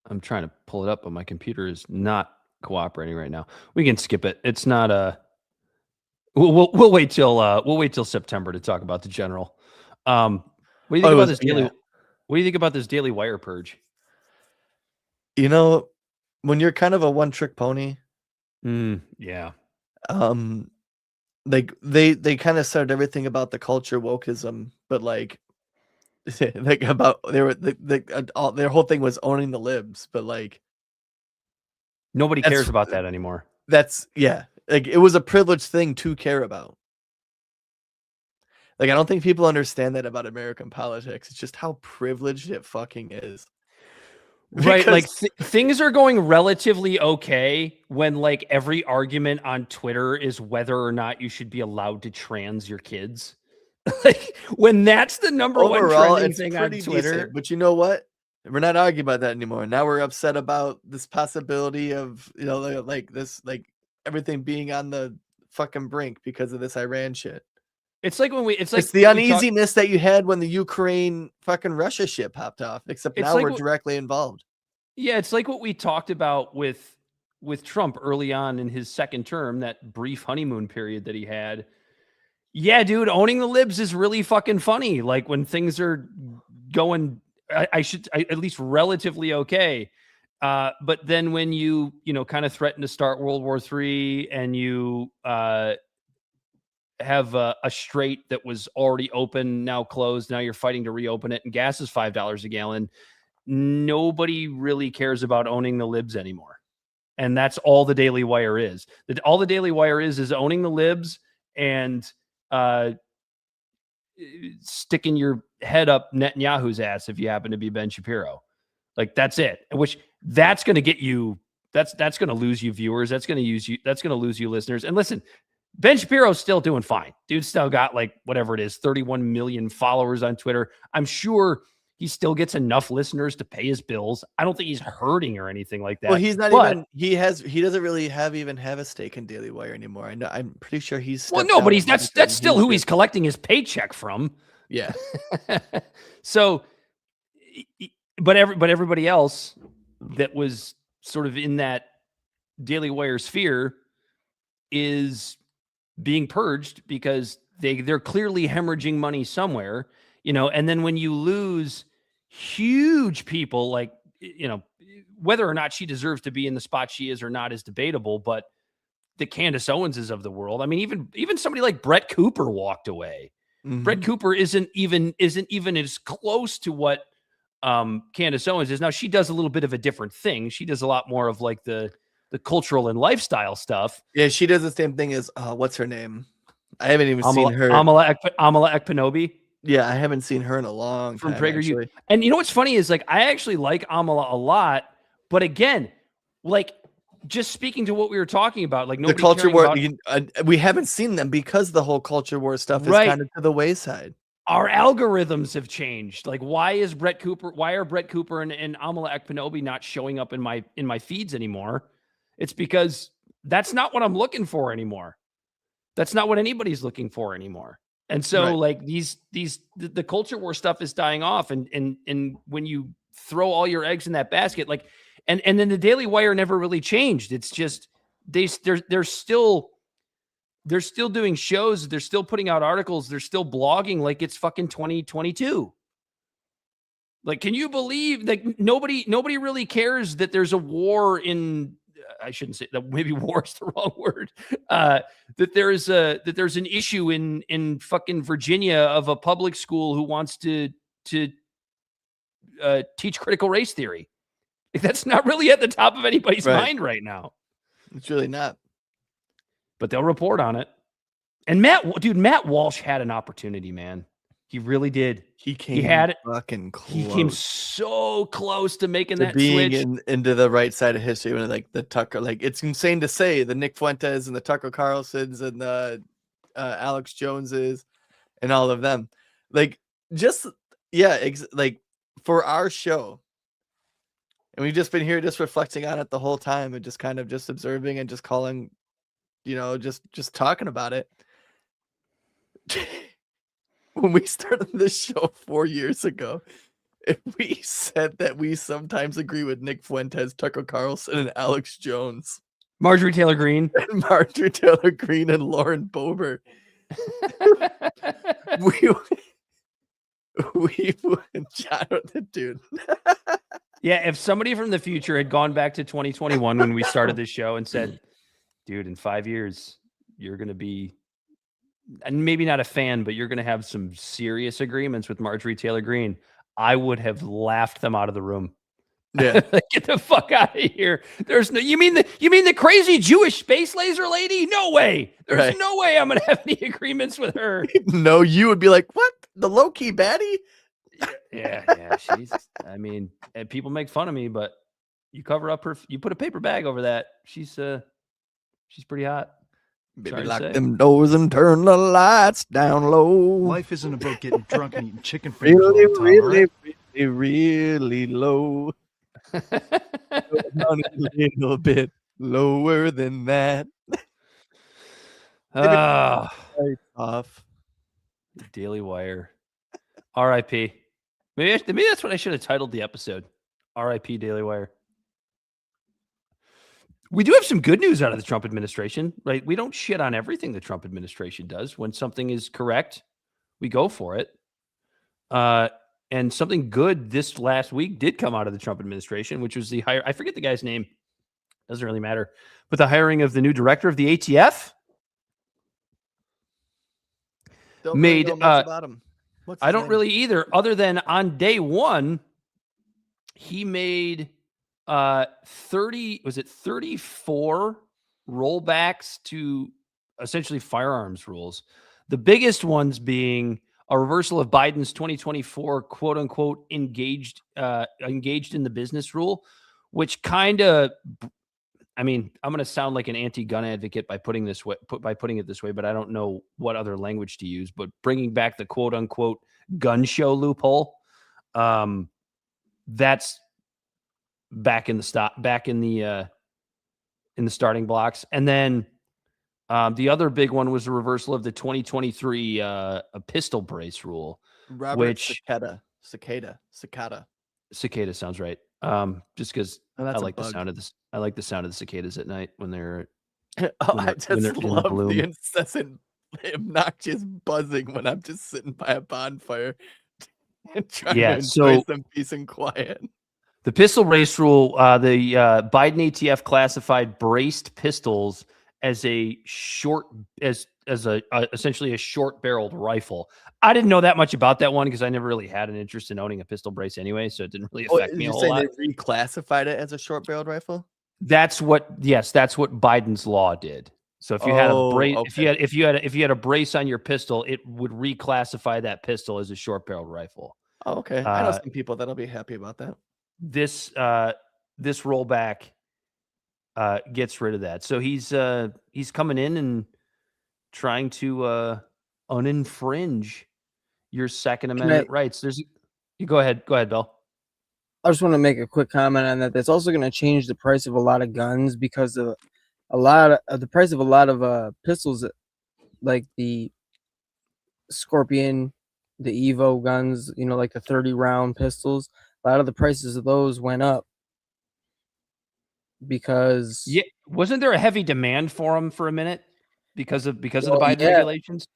S1: I'm trying to pull it up, but my computer is not cooperating right now. We can skip it. It's not we'll wait till September to talk about the general. What do you think about this daily? What do you think about this Daily Wire purge?
S3: When you're kind of a one-trick pony,
S1: yeah.
S3: Like they kind of started everything about the culture wokeism, but like about their whole thing was owning the libs, but like
S1: nobody cares about that anymore.
S3: Like it was a privileged thing to care about. Like I don't think people understand that about American politics. It's just how privileged it fucking is.
S1: Right, like things are going relatively okay when like every argument on Twitter is whether or not you should be allowed to trans your kids. Like when that's the number one trending thing on Twitter.
S3: Decent, but you know what? We're not arguing about that anymore. Now we're upset about this possibility of like everything being on the fucking brink because of this Iran shit.
S1: It's like
S3: it's the uneasiness that you had when the Ukraine fucking Russia shit popped off, except now we're directly involved.
S1: Yeah, it's like what we talked about with Trump early on in his second term, that brief honeymoon period that he had. Yeah, dude, owning the libs is really fucking funny. Like when things are going, at least relatively okay. But then when you kind of threaten to start World War III and you have a strait that was already open, now closed, now you're fighting to reopen it, and gas is $5 a gallon. Nobody really cares about owning the libs anymore. And that's all the Daily Wire is. All the Daily Wire is owning the libs and sticking your head up Netanyahu's ass if you happen to be Ben Shapiro. Like that's it. Which that's going to get you, that's going to lose you viewers. That's going to lose you listeners. And listen, Ben Shapiro's still doing fine. Dude's still got like whatever it is, 31 million followers on Twitter. I'm sure he still gets enough listeners to pay his bills. I don't think he's hurting or anything like that.
S3: Well, he's not even. He doesn't really have a stake in Daily Wire anymore. I know. I'm pretty sure he's.
S1: Well, no, but that's still who he's collecting his paycheck from.
S3: Yeah.
S1: So, but everybody else that was sort of in that Daily Wire sphere is being purged because they're clearly hemorrhaging money somewhere, and then when you lose huge people, like, whether or not she deserves to be in the spot she is or not is debatable, but the Candace Owenses of the world, I mean, even somebody like Brett Cooper walked away. Mm-hmm. Brett Cooper isn't even as close to what Candace Owens is. Now she does a little bit of a different thing. She does a lot more of like the cultural and lifestyle stuff.
S3: Yeah, she does the same thing as what's her name? I haven't even seen her.
S1: Amala Ekpanobi.
S3: Yeah, I haven't seen her in a long time.
S1: From PragerU. And you know what's funny is like I actually like Amala a lot, But again, like just speaking to what we were talking about, like
S3: The culture war, we haven't seen them because the whole culture war stuff is kind of to the wayside.
S1: Our algorithms have changed. Like, why are Brett Cooper and Amala Ekpanobi not showing up in my feeds anymore? It's because that's not what I'm looking for anymore. That's not what anybody's looking for anymore. And so like the culture war stuff is dying off. And when you throw all your eggs in that basket, like, and then the Daily Wire never really changed. It's just, they're still doing shows. They're still putting out articles. They're still blogging like it's fucking 2022. Like, can you believe that nobody really cares that there's a war in, I shouldn't say that, maybe war is the wrong word. That there's an issue in fucking Virginia of a public school who wants to teach critical race theory. Like, that's not really at the top of anybody's mind right now.
S3: It's really not.
S1: But they'll report on it. And Matt Walsh had an opportunity, man. He really did. He had
S3: fucking close.
S1: He came so close to making that switch
S3: into the right side of history when like the Tucker, like it's insane to say the Nick Fuentes and the Tucker Carlsons and the Alex Joneses and all of them, like just like for our show. And we've just been here just reflecting on it the whole time and just kind of just observing and just calling, just talking about it. When we started this show 4 years ago, if we said that we sometimes agree with Nick Fuentes, Tucker Carlson, and Alex Jones,
S1: Marjorie Taylor Greene,
S3: and Lauren Boebert, we would dude.
S1: Yeah, if somebody from the future had gone back to 2021 when we started this show and said, dude, in 5 years, you're going to be, and maybe not a fan, but you're going to have some serious agreements with Marjorie Taylor Greene, I would have laughed them out of the room.
S3: Yeah.
S1: Like, get the fuck out of here. There's no, you mean the crazy Jewish space laser lady? No way. There's no way I'm going to have any agreements with her.
S3: No, you would be like, what? The low-key baddie?
S1: Yeah. She's, I mean, and people make fun of me, but you cover up you put a paper bag over that. She's pretty hot.
S3: Baby, lock them doors and turn the lights down low.
S9: Life isn't about getting drunk and eating chicken fingers all the time,
S3: really low. A little bit lower than that. Off.
S1: The Daily Wire. R.I.P. Maybe that's what I should have titled the episode. R.I.P. Daily Wire. We do have some good news out of the Trump administration, right? We don't shit on everything the Trump administration does. When something is correct, we go for it. And something good this last week did come out of the Trump administration, which was the hire. I forget the guy's name. Doesn't really matter. But the hiring of the new director of the ATF.
S3: Don't really know much about him.
S1: I don't really either, other than on day one, he made 34 rollbacks to essentially firearms rules. The biggest ones being a reversal of Biden's 2024 quote unquote engaged in the business rule, which kind of, I mean, I'm going to sound like an anti-gun advocate by putting it this way, but I don't know what other language to use. But bringing back the quote unquote gun show loophole, that's back in the starting blocks. And then the other big one was the reversal of the 2023 a pistol brace rule, which
S3: cicada
S1: sounds right. Just because I like the sound of this. I like the sound of the cicadas at night when they're.
S3: I just love the incessant, obnoxious buzzing when I'm just sitting by a bonfire and trying to enjoy some peace and quiet.
S1: The pistol brace rule, the Biden ATF classified braced pistols as essentially a short-barreled rifle. I didn't know that much about that one because I never really had an interest in owning a pistol brace anyway, so it didn't really affect me a whole lot.
S3: They reclassified it as a short-barreled rifle?
S1: That's what Biden's law did. So if you had a brace, if you had a brace on your pistol, it would reclassify that pistol as a short-barreled rifle.
S3: Oh, okay. I know some people that'll be happy about that.
S1: This this rollback gets rid of that. So he's coming in and trying to uninfringe your Second Amendment rights. You go ahead, Bill.
S5: I just want to make a quick comment on that. That's also going to change the price of a lot of guns because of the price of a lot of pistols, like the Scorpion, the Evo guns, like the 30-round pistols. A lot of the prices of those went up because
S1: wasn't there a heavy demand for them for a minute because of the Biden regulations?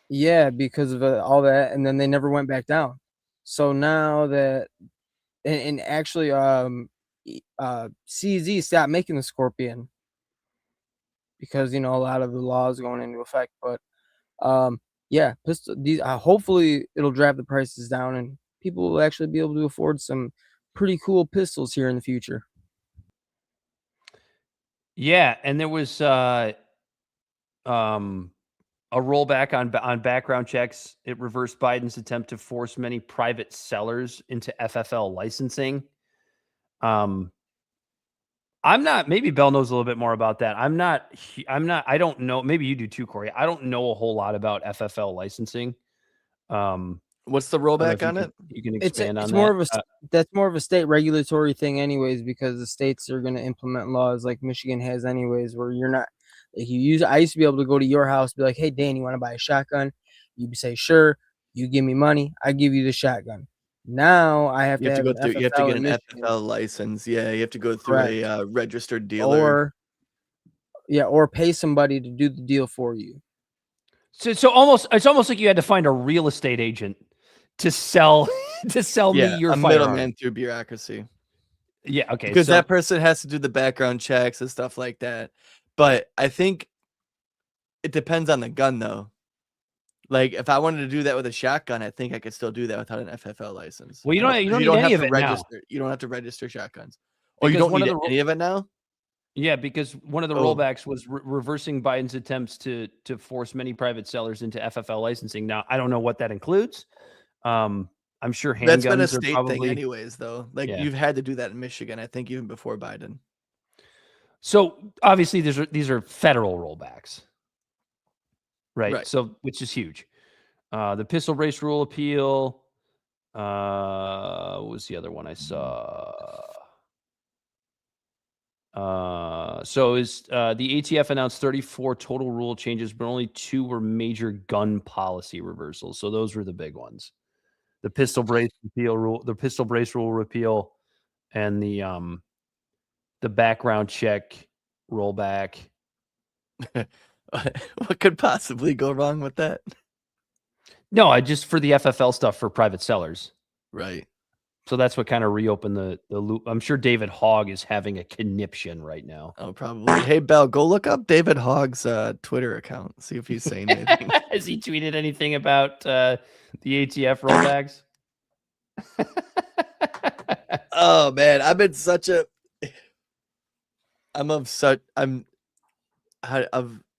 S5: Yeah, because of all that, and then they never went back down. So now that, and actually, CZ stopped making the Scorpion because a lot of the laws going into effect. But hopefully it'll drive the prices down, and people will actually be able to afford some pretty cool pistols here in the future.
S1: Yeah, and there was a rollback on background checks. It reversed Biden's attempt to force many private sellers into FFL licensing. I'm not, maybe Bell knows a little bit more about that. I don't know. Maybe you do too, Corey. I don't know a whole lot about FFL licensing.
S3: What's the rollback on it?
S1: You can expand on that.
S5: More of that's more of a state regulatory thing anyways, because the states are going to implement laws like Michigan has anyways, where you're not, like I used to be able to go to your house, be like, hey, Dan, you want to buy a shotgun? You'd say, sure. You give me money. I give you the shotgun. Now I have to
S3: get an FFL license. Yeah, you have to go through a registered dealer.
S5: Or pay somebody to do the deal for you.
S1: So it's almost like you had to find a real estate agent to sell me your firearm.
S3: Middleman through bureaucracy.
S1: Yeah, okay.
S3: Because that person has to do the background checks and stuff like that. But I think it depends on the gun, though. Like, if I wanted to do that with a shotgun, I think I could still do that without an FFL license.
S1: Well, you don't need any of it now.
S3: You don't have to register shotguns. Oh, you don't need any of it now?
S1: Yeah, because one of the rollbacks was reversing Biden's attempts to force many private sellers into FFL licensing. Now, I don't know what that includes. I'm sure handguns
S3: that's been a state thing anyways, though. Like, you've had to do that in Michigan, I think, even before Biden.
S1: So, obviously, these are federal rollbacks. Right. So, which is huge. The pistol brace rule appeal. What was the other one I saw? So is the ATF announced 34 total rule changes, but only 2 were major gun policy reversals. So those were the big ones: the pistol brace rule repeal, and the background check rollback.
S3: What could possibly go wrong with that?
S1: No, I just for the FFL stuff for private sellers.
S3: Right.
S1: So that's what kind of reopened the loop. I'm sure David Hogg is having a conniption right now.
S3: Oh, probably. Hey, Bell, go look up David Hogg's Twitter account. See if he's saying anything.
S1: Has he tweeted anything about the ATF rollbacks?
S3: Oh, man.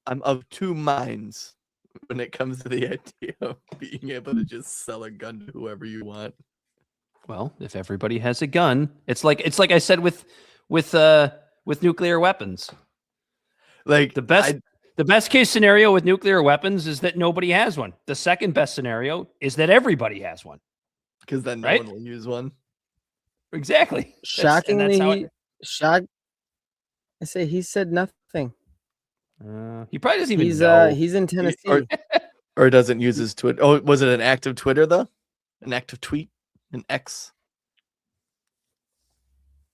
S3: I'm of two minds when it comes to the idea of being able to just sell a gun to whoever you want.
S1: Well, if everybody has a gun, it's like I said with nuclear weapons.
S3: Like
S1: the best case scenario with nuclear weapons is that nobody has one. The second best scenario is that everybody has one.
S3: Because then no one will use one.
S1: Exactly.
S5: Shockingly, I say he said nothing.
S1: He probably doesn't even know.
S5: He's in Tennessee.
S3: Or doesn't use his Twitter. Oh, was it an active Twitter, though? An active tweet? An X?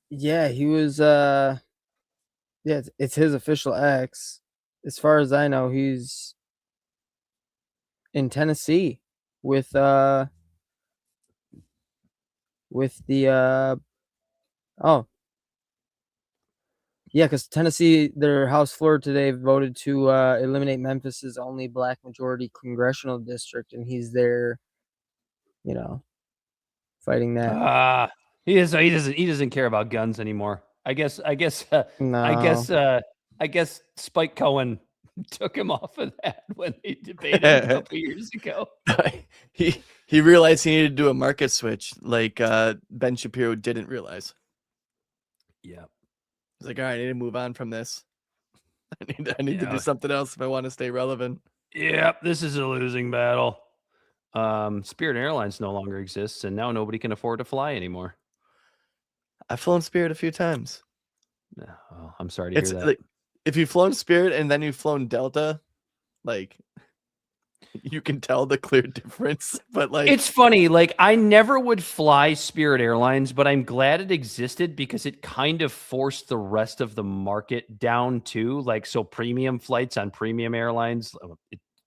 S5: Yeah, he was. Yeah, it's his official X. As far as I know, he's in Tennessee with the yeah, because Tennessee, their House floor today voted to eliminate Memphis's only black majority congressional district, and he's there, fighting that.
S1: He doesn't care about guns anymore. I guess Spike Cohen took him off of that when they debated a couple years ago.
S3: He realized he needed to do a market switch like Ben Shapiro didn't realize.
S1: Yeah.
S3: He's like, all right, I need to move on from this. I need to do something else if I want to stay relevant.
S1: Yep, this is a losing battle. Spirit Airlines no longer exists, and now nobody can afford to fly anymore.
S3: I've flown Spirit a few times.
S1: Oh, I'm sorry to hear that.
S3: Like, if you've flown Spirit and then you've flown Delta, like you can tell the clear difference. But like,
S1: it's funny. Like, I never would fly Spirit Airlines, but I'm glad it existed because it kind of forced the rest of the market down too. Like, so premium flights on premium airlines,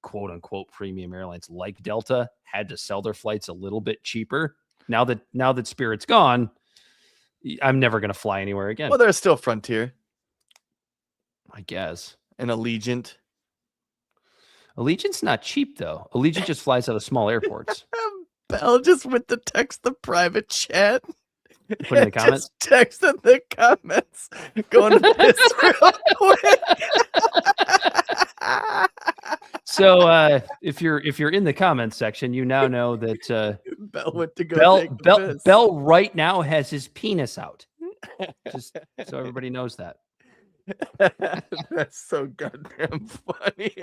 S1: quote unquote premium airlines like Delta, had to sell their flights a little bit cheaper. Now that Spirit's gone, I'm never going to fly anywhere again.
S3: Well, there's still Frontier,
S1: I guess,
S3: and Allegiant.
S1: Allegiant's not cheap though. Allegiant just flies out of small airports.
S3: Bell just went to text the private chat.
S1: Put in the comments.
S3: Just text in the comments. Going to this real quick.
S1: So if you're in the comments section, you now know that
S3: Bell went to go.
S1: Bell right now has his penis out. Just so everybody knows that.
S3: That's so goddamn funny.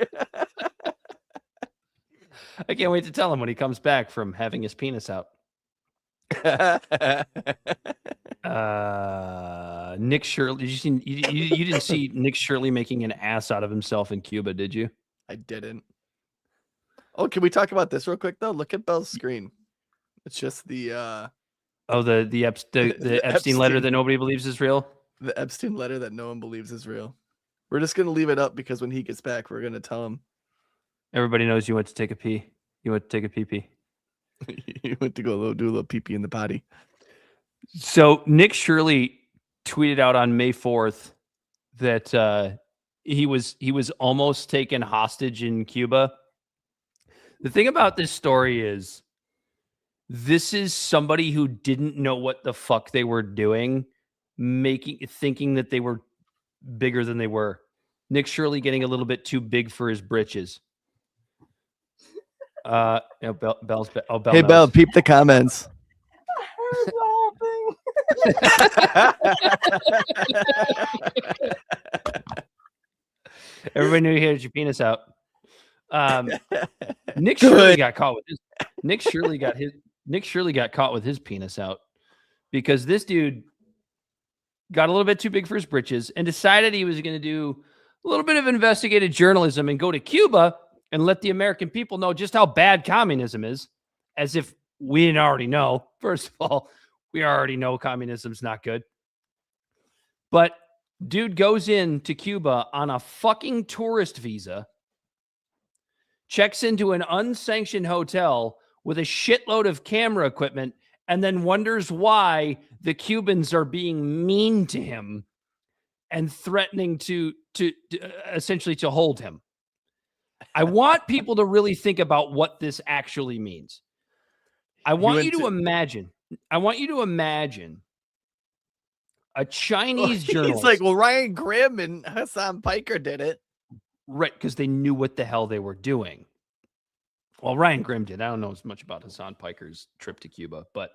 S1: I can't wait to tell him when he comes back from having his penis out. Nick Shirley, you didn't see Nick Shirley making an ass out of himself in Cuba, did you?
S3: I didn't. Oh, can we talk about this real quick though? Look at Bell's screen. It's just the
S1: the Epstein letter that nobody believes is real.
S3: The Epstein letter that no one believes is real. We're just gonna leave it up because when he gets back, we're gonna tell him.
S1: Everybody knows you went to take a pee. You went to take a pee-pee.
S3: You went to go do a little pee-pee in the potty.
S1: So Nick Shirley tweeted out on May 4th that he was almost taken hostage in Cuba. The thing about this story is this is somebody who didn't know what the fuck they were doing, thinking that they were bigger than they were. Nick Shirley getting a little bit too big for his britches. Bell's Bell.
S3: Hey, Bell, peep the comments.
S1: Everybody knew he had your penis out. Nick Shirley got caught with his. Nick Shirley got caught with his penis out because this dude got a little bit too big for his britches and decided he was going to do a little bit of investigative journalism and go to Cuba and let the American people know just how bad communism is, as if we didn't already know. First of all, we already know communism's not good. But dude goes into Cuba on a fucking tourist visa, checks into an unsanctioned hotel with a shitload of camera equipment, and then wonders why the Cubans are being mean to him and threatening to essentially to hold him. I want people to really think about what this actually means. I want you to imagine a Chinese journalist.
S3: He's like, well, Ryan Grimm and Hassan Piker did it.
S1: Right, because they knew what the hell they were doing. Well, Ryan Grimm did. I don't know as much about Hassan Piker's trip to Cuba, but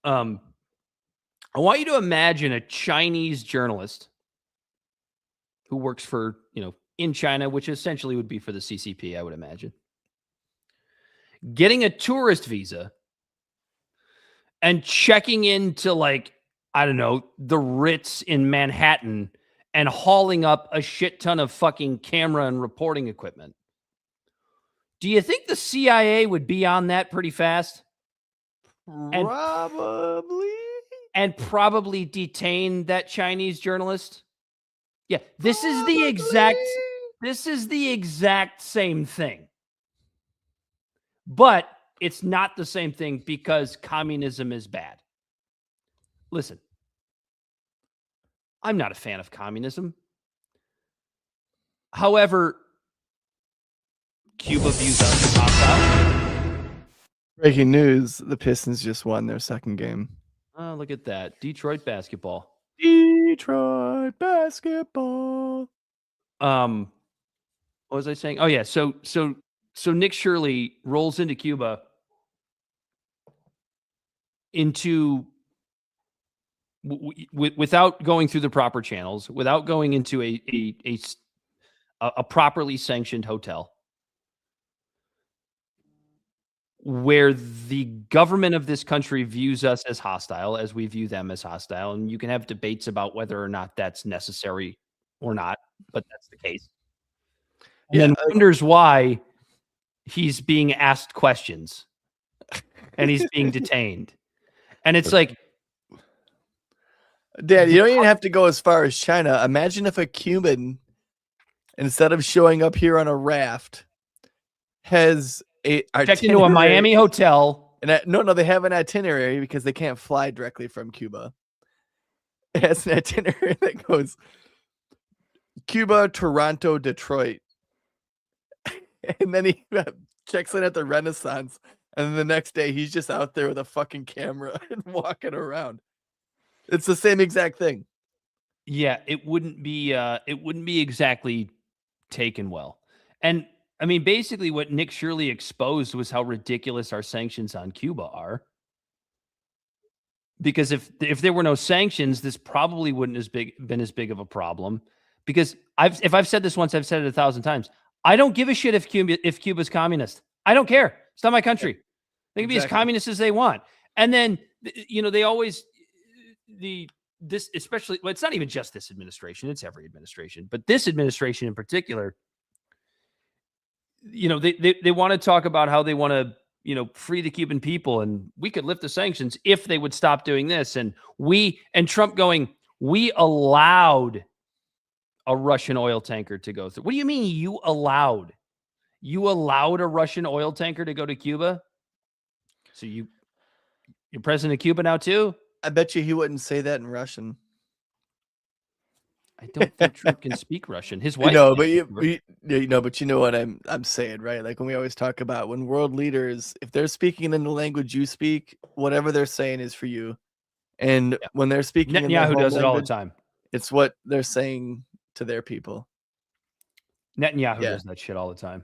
S1: I want you to imagine a Chinese journalist who works for, in China, which essentially would be for the CCP, I would imagine, getting a tourist visa and checking into the Ritz in Manhattan and hauling up a shit ton of fucking camera and reporting equipment. Do you think the CIA would be on that pretty fast?
S3: Probably.
S1: And probably detain that Chinese journalist? Yeah, this is the exact same thing. But it's not the same thing because communism is bad. Listen, I'm not a fan of communism. However, Cuba views us as hostile.
S3: Breaking news, the Pistons just won their second game.
S1: Oh, look at that. Detroit basketball.
S3: Detroit basketball.
S1: What was I saying? Oh yeah, so Nick Shirley rolls into Cuba into without going through the proper channels, without going into a properly sanctioned hotel, where the government of this country views us as hostile, as we view them as hostile. And you can have debates about whether or not that's necessary or not, but that's the case. And then wonders why he's being asked questions and he's being detained. And it's like,
S3: Dad, you don't even have to go as far as China. Imagine if a Cuban, instead of showing up here on a raft, has
S1: checked into a Miami hotel.
S3: And no, they have an itinerary because they can't fly directly from Cuba. It has an itinerary that goes Cuba, Toronto, Detroit. And then he checks in at the Renaissance. And then the next day, he's just out there with a fucking camera and walking around. It's the same exact thing.
S1: Yeah, it wouldn't be exactly taken well. And I mean, basically what Nick Shirley exposed was how ridiculous our sanctions on Cuba are. Because if there were no sanctions, this probably wouldn't been as big of a problem. Because if I've said this once, I've said it 1,000 times. I don't give a shit if Cuba's communist. I don't care. It's not my country. They can be as communist as they want. And then, they always especially, well, it's not even just this administration, it's every administration, but this administration in particular, they want to talk about how they want to, free the Cuban people, and we could lift the sanctions if they would stop doing this. And Trump going, we allowed a Russian oil tanker to go through. What do you mean you allowed? You allowed a Russian oil tanker to go to Cuba? So you're president of Cuba now too?
S3: I bet you he wouldn't say that in Russian.
S1: I don't think Trump can speak Russian. His wife.
S3: But you know what I'm saying, right? Like when we always talk about when world leaders, if they're speaking in the language you speak, whatever they're saying is for you. And when they're speaking,
S1: Netanyahu does it all the time.
S3: It's what they're saying to their people.
S1: Netanyahu does that shit all the time.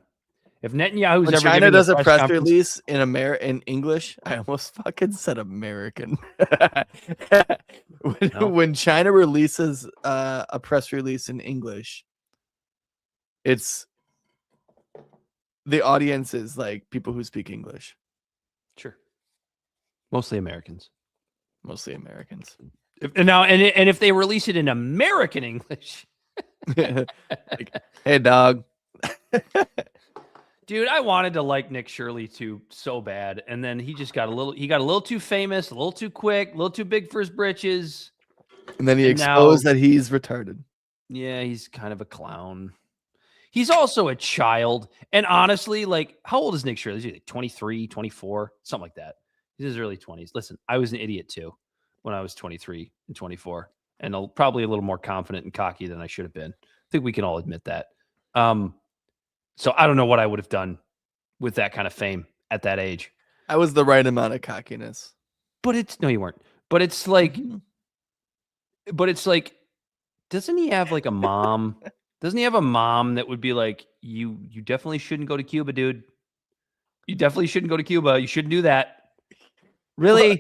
S1: If Netanyahu's
S3: when
S1: ever
S3: China does a press
S1: conference,
S3: release in English, I almost fucking said American. When China releases a press release in English, it's the audience is like people who speak English.
S1: Sure. Mostly Americans. And if they release it in American English,
S3: like, hey dog.
S1: Dude, I wanted to like Nick Shirley too so bad, and then he got a little too famous, a little too quick, a little too big for his britches.
S3: And then he exposed that he's retarded.
S1: Yeah, he's kind of a clown. He's also a child. And honestly, like, how old is Nick Shirley? Is he like 23, 24, something like that? He's in his early 20s. Listen, I was an idiot too when I was 23 and 24, and probably a little more confident and cocky than I should have been. I think we can all admit that. So I don't know what I would have done with that kind of fame at that age.
S3: I was the right amount of cockiness.
S1: But no, you weren't. But it's like, doesn't he have like a mom? Doesn't he have a mom that would be like, you definitely shouldn't go to Cuba, dude. You definitely shouldn't go to Cuba. You shouldn't do that. Really?
S3: Well,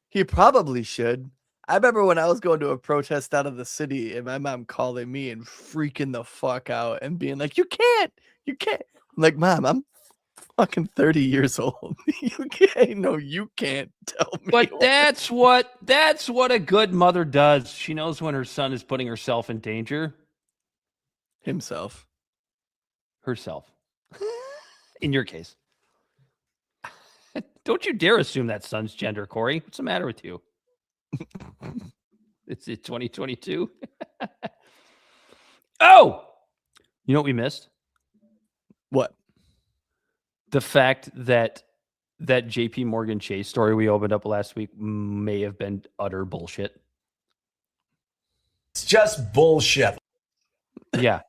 S3: he probably should. I remember when I was going to a protest out of the city and my mom calling me and freaking the fuck out and being like, you can't. I'm like, Mom, I'm fucking 30 years old. You can't tell me.
S1: But that's what a good mother does. She knows when her son is putting herself in danger.
S3: Herself.
S1: In your case. Don't you dare assume that son's gender, Corey. What's the matter with you? It's 2022. Oh, you know what we missed?
S3: What?
S1: The fact that JP Morgan Chase story we opened up last week may have been utter bullshit.
S4: It's just bullshit.
S1: Yeah.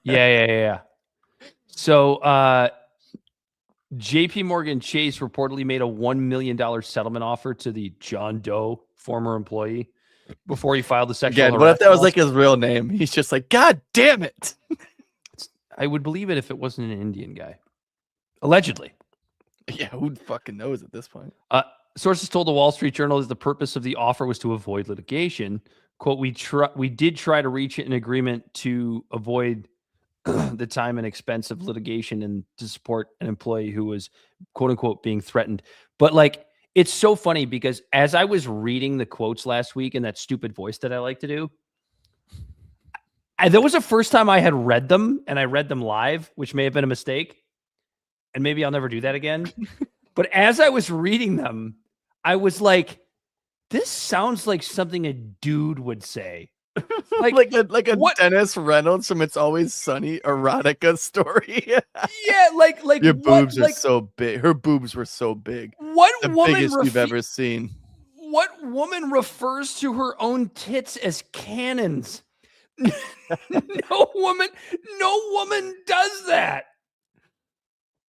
S1: Yeah. So JP Morgan Chase reportedly made a $1 million settlement offer to the John Doe former employee before he filed the sexual harassment.
S3: What if that was like his real name? He's just like, God damn it.
S1: I would believe it if it wasn't an Indian guy. Allegedly.
S3: Yeah, who fucking knows at this point?
S1: Sources told the Wall Street Journal that the purpose of the offer was to avoid litigation. Quote, we did try to reach an agreement to avoid the time and expense of litigation and to support an employee who was, quote unquote, being threatened. But like, it's so funny because as I was reading the quotes last week in that stupid voice that I like to do, that was the first time I had read them, and I read them live, which may have been a mistake. And maybe I'll never do that again. But as I was reading them, I was like, this sounds like something a dude would say.
S3: like a Dennis Reynolds from It's Always Sunny erotica story.
S1: Yeah, like
S3: your boobs are so big. Her boobs were so big.
S1: What
S3: the
S1: woman
S3: biggest you've ever seen?
S1: What woman refers to her own tits as cannons? No woman does that.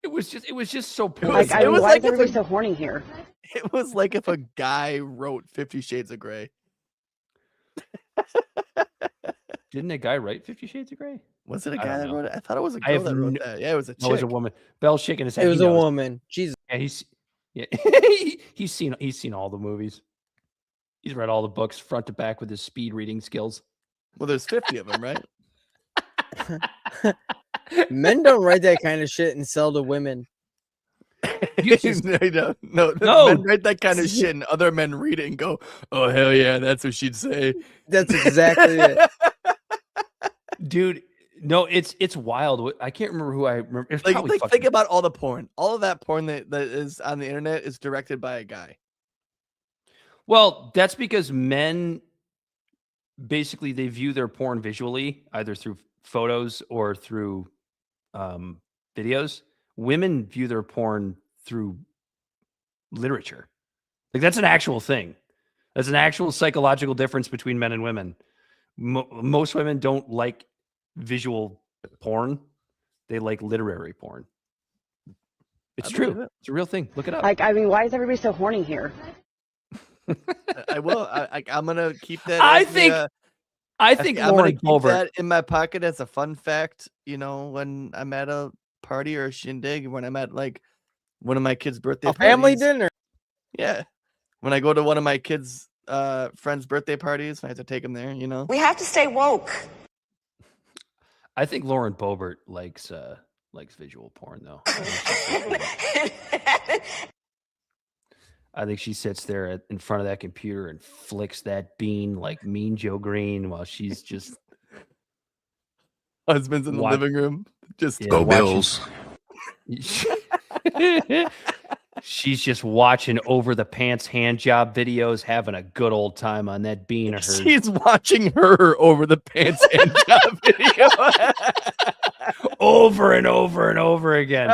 S1: It was just so poor.
S10: Why is everybody so horny here?
S3: It was like if a guy wrote 50 Shades of Grey.
S1: Didn't a guy write 50 Shades of Grey?
S3: Was it a guy that wrote it? I thought it was a girl that wrote that. Yeah, it was a chick.
S1: No, it was a woman. Bell's shaking his head.
S5: It was a woman. Jesus.
S1: Yeah, he's seen all the movies. He's read all the books front to back with his speed reading skills.
S3: Well, there's 50 of them, right?
S5: Men don't write that kind of shit and sell to women.
S3: No. Men write that kind of shit and other men read it and go, oh, hell yeah, that's what she'd say.
S5: That's exactly it.
S1: Dude, no, it's wild. I can't remember who I remember. It's
S3: like think about all the porn. All of that porn that is on the internet is directed by a guy.
S1: Well, that's because men basically they view their porn visually, either through photos or through videos. Women view their porn through literature. Like that's an actual thing. That's an actual psychological difference between men and women. Most women don't like visual porn. They like literary porn. It's true. It's a real thing. Look it up.
S10: Why is everybody so horny here?
S3: I will. I'm gonna keep that.
S1: I think
S3: I'm gonna keep
S1: Boebert.
S3: that in my pocket as a fun fact. You know, when I'm at a party or a shindig, when I'm at like one of my kids' birthday
S5: family
S3: parties.
S5: dinner.
S3: Yeah, when I go to one of my kids' friends' birthday parties, I have to take them there. You know,
S10: We have to stay woke.
S1: I think Lauren Boebert likes visual porn though. I think she sits there in front of that computer and flicks that bean like Mean Joe Green while she's just
S3: husband's in the living room. Just
S1: go Bills. She's just watching over the pants hand job videos, having a good old time on that bean of hers.
S3: She's watching her over the pants hand job video
S1: over and over and over again.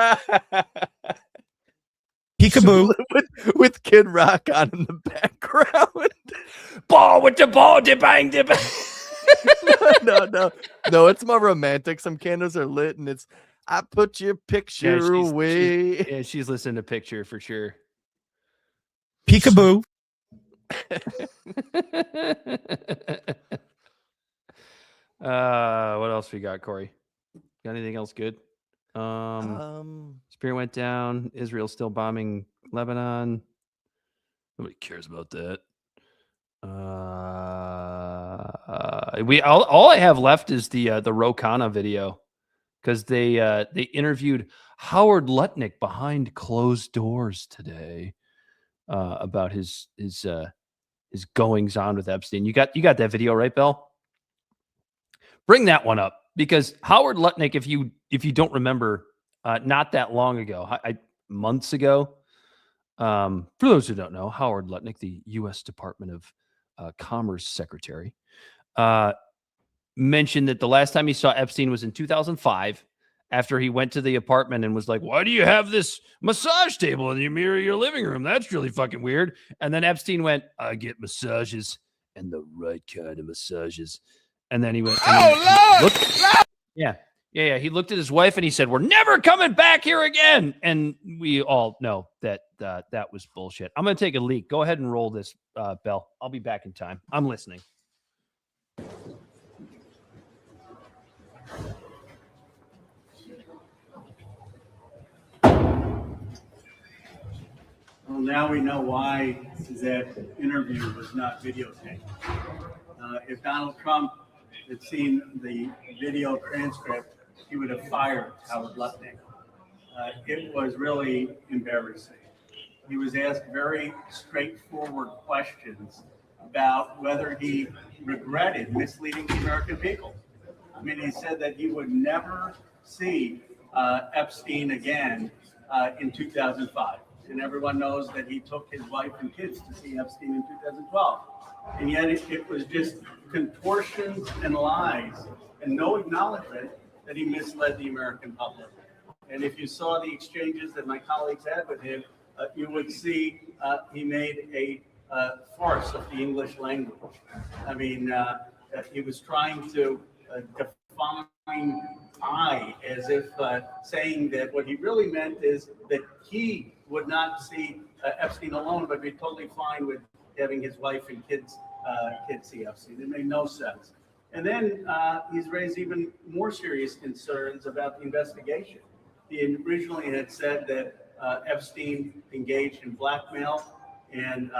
S3: Peekaboo with Kid Rock on in the background.
S1: Ball with the ball, dip-bang, dip-bang.
S3: No, it's more romantic. Some candles are lit and it's I put your picture away.
S1: She's listening to Picture for sure.
S3: Peekaboo.
S1: What else we got, Corey? Got anything else good? Spear went down. Israel still bombing Lebanon. Nobody cares about that. All I have left is the Ro Khanna video because they interviewed Howard Lutnick behind closed doors today about his goings on with Epstein. You got that video, right, Bell? Bring that one up because Howard Lutnick, if you don't remember, not that long ago, months ago. For those who don't know, Howard Lutnick, the U.S. Department of Commerce Secretary, mentioned that the last time he saw Epstein was in 2005 after he went to the apartment and was like, why do you have this massage table in your living room? That's really fucking weird. And then Epstein went, I get massages and the right kind of massages. And then he went, Yeah. He looked at his wife and he said, we're never coming back here again. And we all know that that was bullshit. I'm going to take a leak. Go ahead and roll this, Bell. I'll be back in time. I'm listening.
S11: Oh,
S7: now we know why that interview was not videotaped. If Donald Trump had seen the video transcript, he would have fired Howard Lutnick. It was really embarrassing. He was asked very straightforward questions about whether he regretted misleading the American people. I mean, he said that he would never see Epstein again in 2005. And everyone knows that he took his wife and kids to see Epstein in 2012. And yet it was just contortions and lies and no acknowledgement that he misled the American public. And if you saw the exchanges that my colleagues had with him, you would see he made a farce of the English language. I mean, he was trying to define I as if saying that what he really meant is that he would not see Epstein alone, but be totally fine with having his wife and kids see Epstein. It made no sense. And then he's raised even more serious concerns about the investigation. He originally had said that Epstein engaged in blackmail and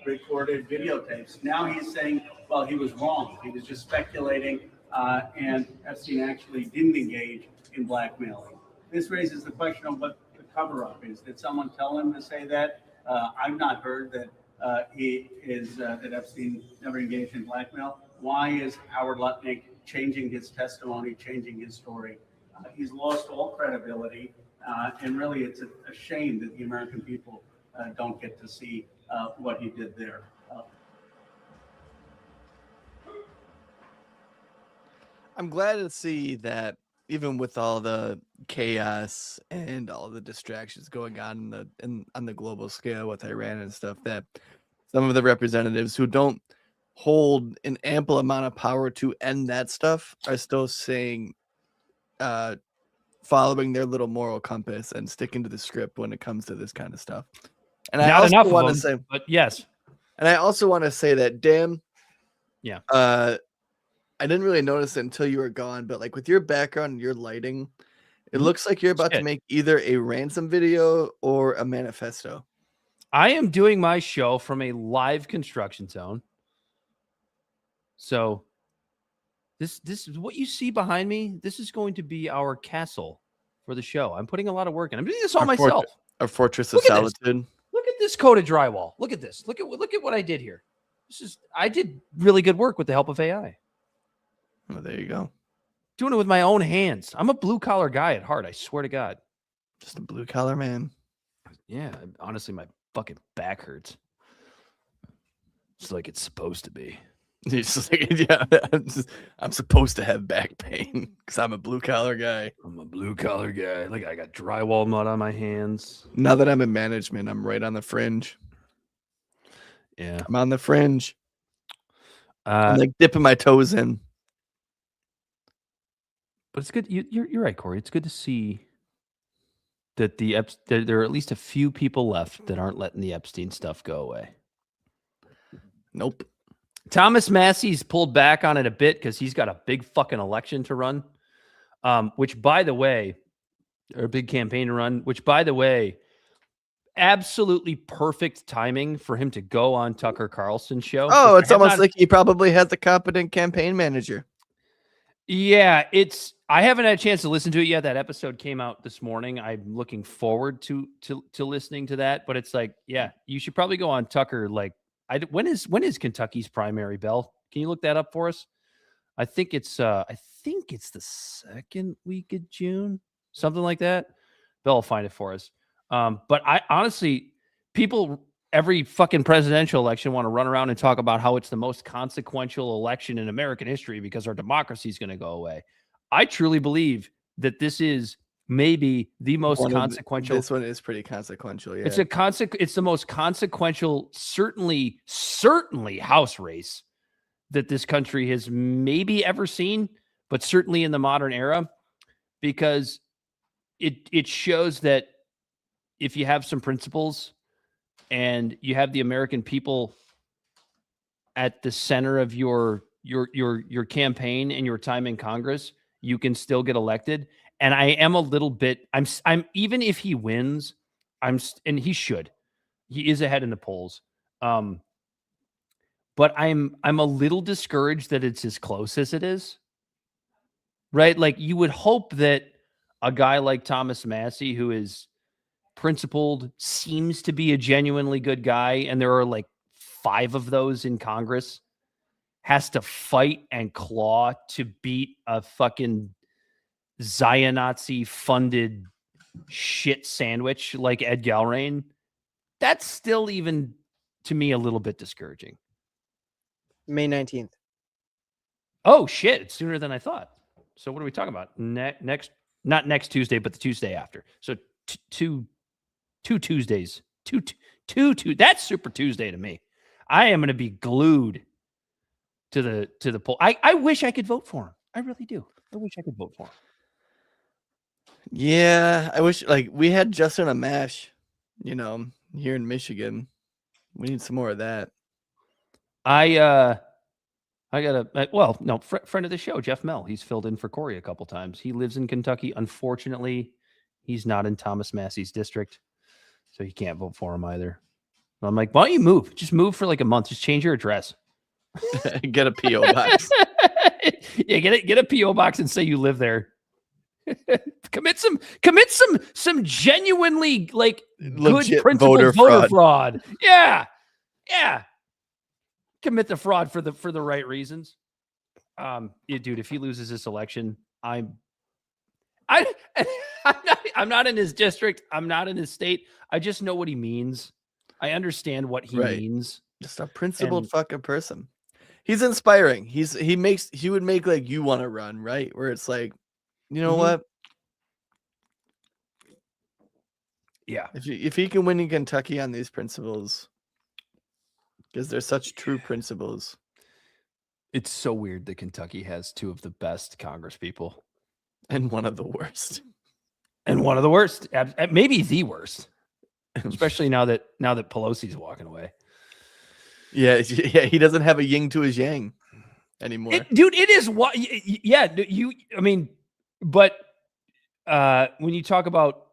S7: recorded videotapes. Now he's saying, well, he was wrong. He was just speculating, and Epstein actually didn't engage in blackmailing. This raises the question of what the cover-up is. Did someone tell him to say that? I've not heard that that Epstein never engaged in blackmail. Why is Howard Lutnick changing his testimony, changing his story? He's lost all credibility, and really it's a shame that the American people don't get to see what he did there.
S3: I'm glad to see that even with all the chaos and all the distractions going on on the global scale with Iran and stuff, that some of the representatives who don't hold an ample amount of power to end that stuff are still saying, following their little moral compass and sticking to the script when it comes to this kind of stuff. And I also want to say,
S1: but yes.
S3: And I also want to say that, Dan,
S1: yeah,
S3: I didn't really notice it until you were gone, but like with your background and your lighting, it looks like you're about to make either a ransom video or a manifesto.
S1: I am doing my show from a live construction zone. So this is what you see behind me. This is going to be our castle for the show. I'm putting a lot of work in. I'm doing this all myself.
S3: A fortress of solitude.
S1: Look at this coat of drywall. Look at this. Look at what I did here. I did really good work with the help of AI.
S3: Well, there you go.
S1: Doing it with my own hands. I'm a blue collar guy at heart. I swear to God.
S3: Just a blue collar man.
S1: Yeah. Honestly, my fucking back hurts. It's like it's supposed to be.
S3: It's just like, yeah, I'm supposed to have back pain because I'm a blue collar guy.
S1: I'm a blue collar guy. Look, I got drywall mud on my hands.
S3: Now that I'm in management, I'm right on the fringe.
S1: Yeah.
S3: I'm on the fringe. I'm like dipping my toes in.
S1: But it's good. You're right, Corey. It's good to see that there are at least a few people left that aren't letting the Epstein stuff go away.
S3: Nope.
S1: Thomas Massey's pulled back on it a bit because he's got a big fucking election to run, which, by the way, or a big campaign to run, which, by the way, absolutely perfect timing for him to go on Tucker Carlson's show.
S3: Oh, it's almost like he probably has a competent campaign manager.
S1: Yeah, I haven't had a chance to listen to it yet. That episode came out this morning. I'm looking forward to listening to that. But it's like, yeah, you should probably go on Tucker. Like, when is Kentucky's primary, Bell? Can you look that up for us? I think it's the second week of June, something like that. Bell will find it for us. But I honestly, people every fucking presidential election want to run around and talk about how it's the most consequential election in American history because our democracy is going to go away. I truly believe that this is maybe the most consequential.
S3: This one is pretty consequential. Yeah,
S1: it's the most consequential, certainly House race that this country has maybe ever seen, but certainly in the modern era, because it shows that if you have some principles and you have the American people at the center of your campaign and your time in Congress, you can still get elected. And I am a little bit, I'm even if he wins, and he should, He is ahead in the polls. But I'm a little discouraged that it's as close as it is. Right? Like you would hope that a guy like Thomas Massey, who is principled, seems to be a genuinely good guy, and there are like 5 of those in Congress, has to fight and claw to beat a fucking Zionazi funded shit sandwich like Ed Galrain. That's still, even to me, a little bit discouraging.
S5: May 19th.
S1: Oh shit, it's sooner than I thought. So what are we talking about? Next, not next Tuesday, but the Tuesday after. So two Tuesdays. Two. That's Super Tuesday to me. I am going to be glued to the poll. I wish I could vote for him. I really do. I wish I could vote for him.
S3: Yeah, I wish like we had Justin Amash, here in Michigan. We need some more of that.
S1: I got a friend of the show, Jeff Mell. He's filled in for Corey a couple times. He lives in Kentucky. Unfortunately, he's not in Thomas Massey's district, so he can't vote for him either. I'm like, why don't you move? Just move for like a month. Just change your address.
S3: Get a PO box.
S1: Yeah, get a PO box and say you live there. commit some genuinely like
S3: legit
S1: good principled voter fraud. Yeah. Commit the fraud for the right reasons. Yeah, dude, if he loses this election, I'm not in his district. I'm not in his state. I just know what he means. I understand what he means.
S3: Just a principled fucking person. He's inspiring. He would make like you want to run, right? Where it's like, you know what?
S1: Yeah.
S3: If he can win in Kentucky on these principles, because they're such true principles.
S1: It's so weird that Kentucky has 2 of the best Congress people.
S3: And one of the worst.
S1: Maybe the worst. Especially now that Pelosi's walking away.
S3: Yeah, he doesn't have a yin to his yang anymore.
S1: It is what but when you talk about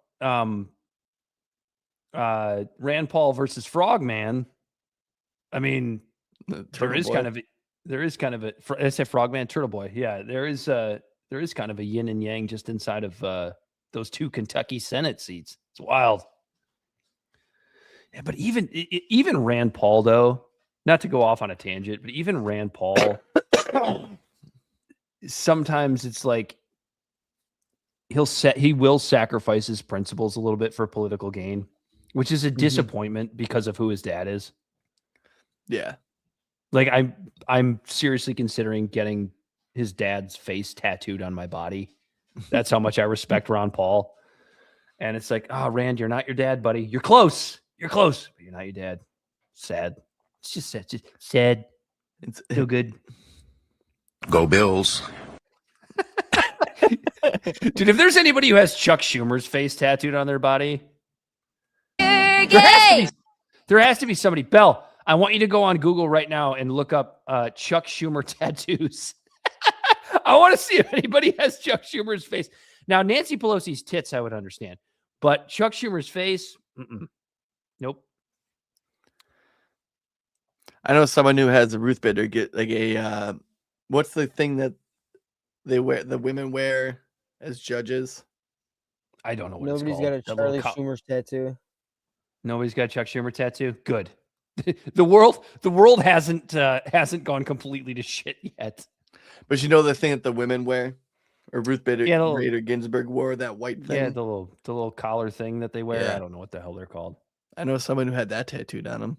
S1: Rand Paul versus Frogman, I mean, there is kind of a I said Frogman, Turtle Boy. Yeah, there is kind of a yin and yang just inside of those 2 Kentucky Senate seats. It's wild. Yeah, but even Rand Paul, though, not to go off on a tangent, but even Rand Paul, sometimes it's like he will sacrifice his principles a little bit for political gain, which is a disappointment because of who his dad is.
S3: Yeah.
S1: Like I'm seriously considering getting his dad's face tattooed on my body. That's how much I respect Ron Paul. And it's like, oh, Rand, you're not your dad, buddy. You're close, but you're not your dad. Sad. It's just sad. Just sad. It's no good.
S4: Go Bills.
S1: Dude, if there's anybody who has Chuck Schumer's face tattooed on their body, there has to be somebody. Bell, I want you to go on Google right now and look up Chuck Schumer tattoos. I want to see if anybody has Chuck Schumer's face. Now, Nancy Pelosi's tits, I would understand. But Chuck Schumer's face, nope.
S3: I know someone who has a Ruth Bader get like a what's the thing that the women wear as judges?
S1: I don't know what
S5: Nobody's
S1: it's
S5: got a
S1: called.
S5: Charlie Schumer's tattoo.
S1: Nobody's got a Chuck Schumer tattoo. Good. The world hasn't gone completely to shit yet.
S3: But you know the thing that the women wear, or Ruth Bader Ginsburg wore that white thing.
S1: Yeah, the little collar thing that they wear.
S3: Yeah.
S1: I don't know what the hell they're called.
S3: I know someone who had that tattooed on him.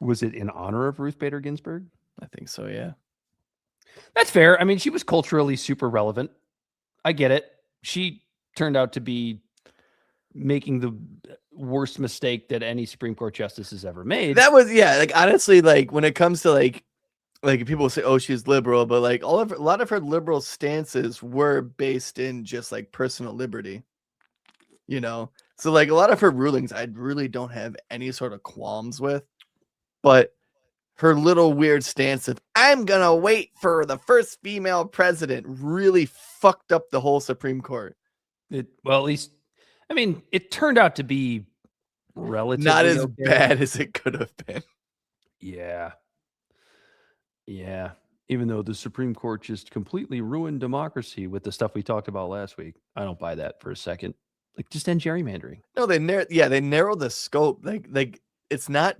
S1: Was it in honor of Ruth Bader Ginsburg?
S3: I think so. Yeah,
S1: that's fair. I mean, she was culturally super relevant. I get it. She turned out to be making the worst mistake that any Supreme Court justice has ever made.
S3: That was like honestly, like when it comes to like people say, oh, she's liberal, but like a lot of her liberal stances were based in just like personal liberty, so like a lot of her rulings I really don't have any sort of qualms with, but her little weird stance of I'm gonna wait for the first female president really fucked up the whole Supreme Court.
S1: At least, I mean, it turned out to be relatively
S3: not as
S1: okay.
S3: bad as it could have been.
S1: Yeah. Yeah. Even though the Supreme Court just completely ruined democracy with the stuff we talked about last week. I don't buy that for a second. Like, just end gerrymandering.
S3: No, they narrowed the scope. Like it's not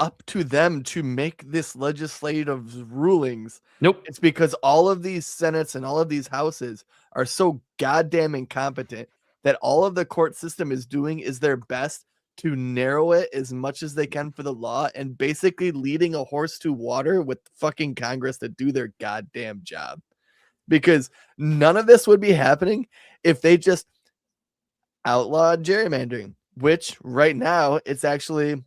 S3: up to them to make this legislative rulings.
S1: Nope.
S3: It's because all of these senates and all of these houses are so goddamn incompetent that all of the court system is doing is their best to narrow it as much as they can for the law and basically leading a horse to water with fucking Congress to do their goddamn job. Because none of this would be happening if they just outlawed gerrymandering, which right now it's actually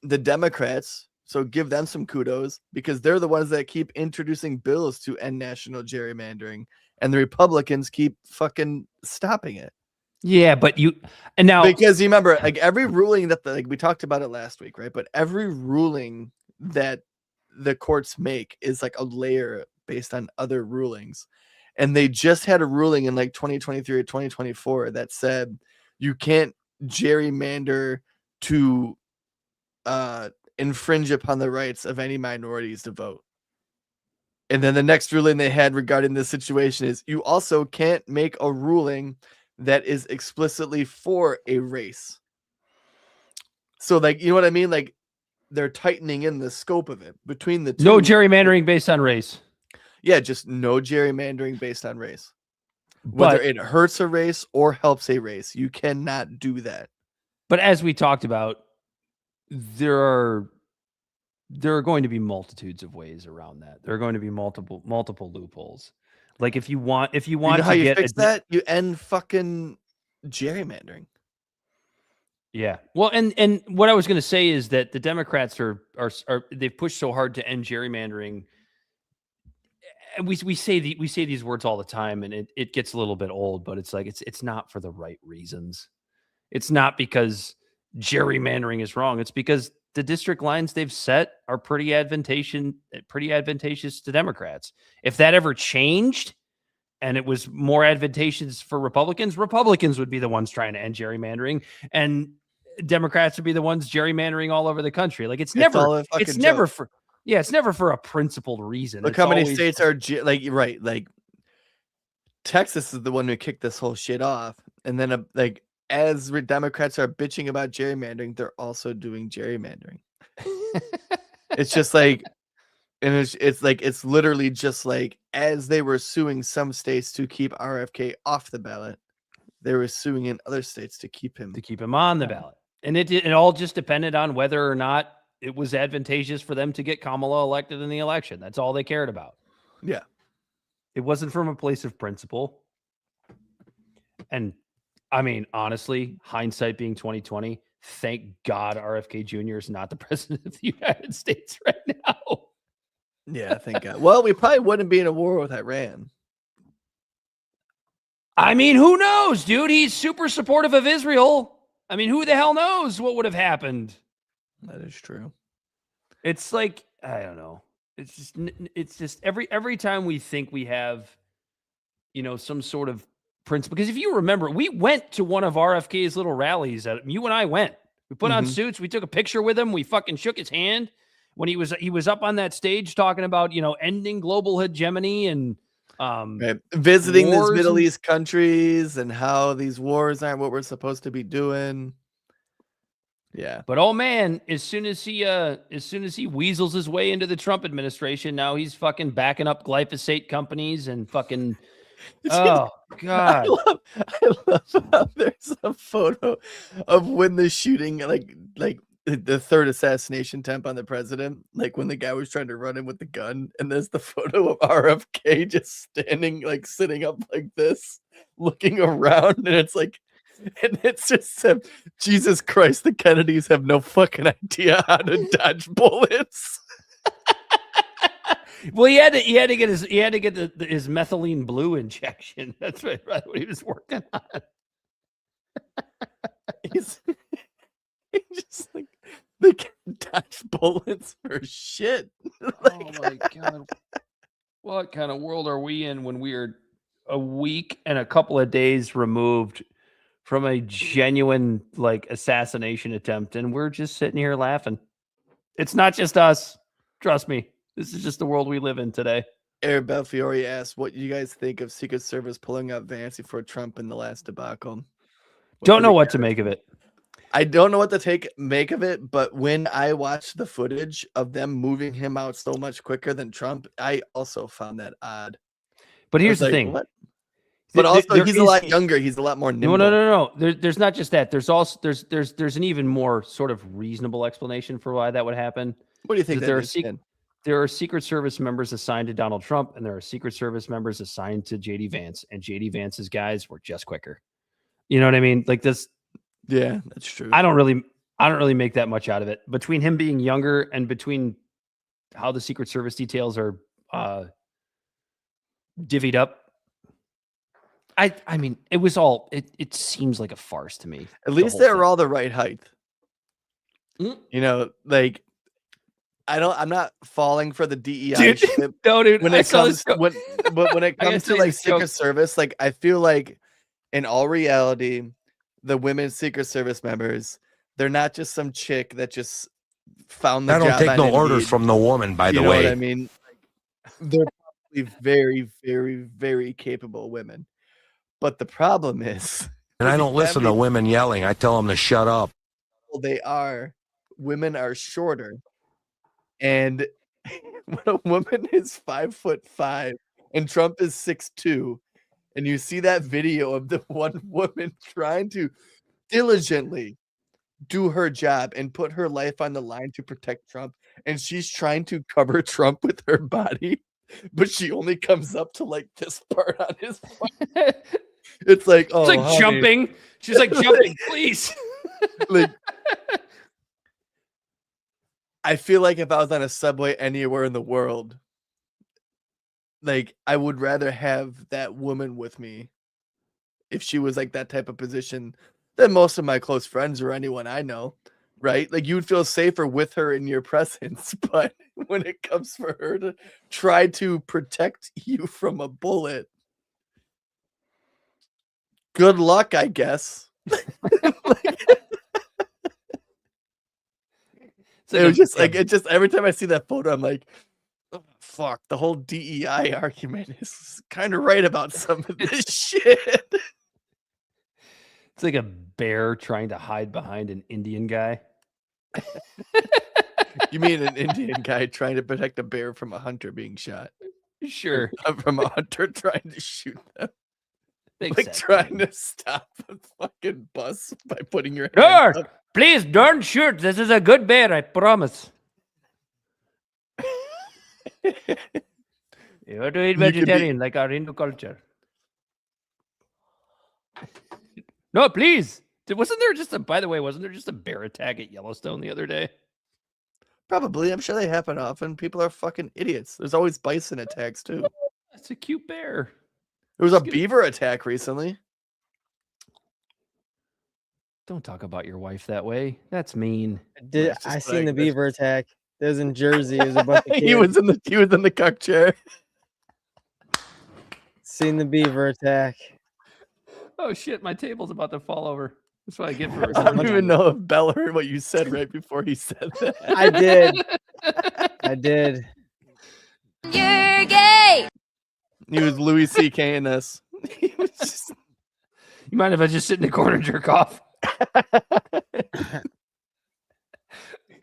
S3: the Democrats. So give them some kudos because they're the ones that keep introducing bills to end national gerrymandering, and the Republicans keep fucking stopping it.
S1: Yeah, but now
S3: because you remember, like every ruling that like we talked about it last week, right? But every ruling that the courts make is like a layer based on other rulings, and they just had a ruling in like 2023 or 2024 that said you can't gerrymander to infringe upon the rights of any minorities to vote. And then the next ruling they had regarding this situation is you also can't make a ruling that is explicitly for a race. So like, you know what I mean? Like they're tightening in the scope of it between the two.
S1: No gerrymandering based on race.
S3: Yeah, just no gerrymandering based on race. Whether it hurts a race or helps a race, you cannot do that.
S1: But as we talked about, there are going to be multitudes of ways around that. There are going to be multiple loopholes. Like if you want
S3: you know how you fix that, you end fucking gerrymandering.
S1: Yeah. Well, and what I was going to say is that the Democrats are they've pushed so hard to end gerrymandering. And we say these words all the time, and it gets a little bit old, but it's like it's not for the right reasons. It's not because gerrymandering is wrong. It's because the district lines they've set are pretty advantageous to Democrats. If that ever changed and it was more advantageous for Republicans would be the ones trying to end gerrymandering, and Democrats would be the ones gerrymandering all over the country. Like it's never for a principled reason.
S3: Look how many states are like Texas is the one who kicked this whole shit off, and then as Democrats are bitching about gerrymandering, they're also doing gerrymandering. It's just like, and it's literally just like as they were suing some states to keep RFK off the ballot, they were suing in other states to keep him
S1: on the ballot. And it all just depended on whether or not it was advantageous for them to get Kamala elected in the election. That's all they cared about.
S3: Yeah.
S1: It wasn't from a place of principle. And I mean, honestly, hindsight being 2020, thank God RFK Jr. is not the president of the United States right now.
S3: Yeah, thank God. Well, we probably wouldn't be in a war with Iran.
S1: I mean, who knows, dude? He's super supportive of Israel. I mean, who the hell knows what would have happened?
S3: That is true.
S1: It's like, I don't know. It's just every time we think we have, some sort of principle. Because if you remember, we went to one of RFK's little rallies. You and I went. We put on suits. We took a picture with him. We fucking shook his hand when he was up on that stage talking about ending global hegemony and
S3: visiting these Middle East countries and how these wars aren't what we're supposed to be doing. Yeah,
S1: but oh man, as soon as he weasels his way into the Trump administration, now he's fucking backing up glyphosate companies and fucking. Oh God!
S3: I love how there's a photo of when the shooting, like the third assassination attempt on the president, like when the guy was trying to run in with the gun, and there's the photo of RFK just standing, like sitting up like this, looking around, and it's like, and it's just Jesus Christ, the Kennedys have no fucking idea how to dodge bullets.
S1: Well, he had to get his methylene blue injection. That's what he was working on.
S3: He's just like, they can't dodge bullets for shit.
S1: Oh my God. What kind of world are we in when we are a week and a couple of days removed from a genuine like assassination attempt, and we're just sitting here laughing. It's not just us. Trust me. This is just the world we live in today.
S3: Eric Belfiore asked, "What you guys think of Secret Service pulling out Vance for Trump in the last debacle?"
S1: Don't know what to make of it.
S3: I don't know what to make of it, but when I watched the footage of them moving him out so much quicker than Trump, I also found that odd.
S1: But here's the thing.
S3: What? But also, he's a lot younger. He's a lot more nimble.
S1: No. There's not just that. There's also there's an even more sort of reasonable explanation for why that would happen.
S3: What do you think?
S1: There are Secret Service members assigned to Donald Trump, and there are Secret Service members assigned to JD Vance, and JD Vance's guys were just quicker. You know what I mean? Like this.
S3: Yeah, that's true.
S1: I don't really make that much out of it. Between him being younger and between how the Secret Service details are divvied up, I mean, it was all. It seems like a farce to me.
S3: At least they were all the right height.
S1: Mm.
S3: You know, like. I'm not falling for the DEI
S1: dude,
S3: shit.
S1: No, dude.
S3: When it comes when it comes to like Secret Service, like I feel like in all reality, the women Secret Service members, they're not just some chick that just found the job.
S11: I don't take no orders from the woman, by the way.
S3: You know what I mean? They're probably very, very, very capable women. But the problem is,
S11: and I don't listen to women yelling. I tell them to shut up.
S3: Women are shorter. And when a woman is 5'5" and Trump is 6'2", and you see that video of the one woman trying to diligently do her job and put her life on the line to protect Trump, and she's trying to cover Trump with her body, but she only comes up to like this part on his face. It's like, oh,
S1: it's like honey. Jumping. She's like jumping, please.
S3: Like. I feel like if I was on a subway anywhere in the world, like I would rather have that woman with me if she was like that type of position than most of my close friends or anyone I know, right? Like you would feel safer with her in your presence, but when it comes for her to try to protect you from a bullet, good luck, I guess. It was just like every time I see that photo, I'm like, oh, fuck, the whole DEI argument is kind of right about some of this shit.
S1: It's like a bear trying to hide behind an Indian guy.
S3: You mean an Indian guy trying to protect a bear from a hunter being shot?
S1: Sure.
S3: From a hunter trying to shoot them.
S1: Makes
S3: like
S1: sense,
S3: trying to stop a fucking bus by putting your hand up.
S1: Please don't shoot. This is a good bear, I promise. You have to eat vegetarian like our Hindu culture. No, please. Wasn't there just a bear attack at Yellowstone the other day?
S3: Probably. I'm sure they happen often. People are fucking idiots. There's always bison attacks too.
S1: That's a cute bear.
S3: There was a beaver attack recently.
S1: Don't talk about your wife that way. That's mean.
S5: I seen the beaver attack. It was in Jersey. It was a bunch of kids.
S3: he was in the cuck chair.
S5: Seen the beaver attack.
S1: Oh shit! My table's about to fall over. That's what I get for.
S3: I don't even know if Bella heard what you said right before he said that.
S5: I did. I did.
S12: You're gay.
S3: He was Louis C.K. in this. He was just...
S1: You mind if I just sit in the corner and jerk off?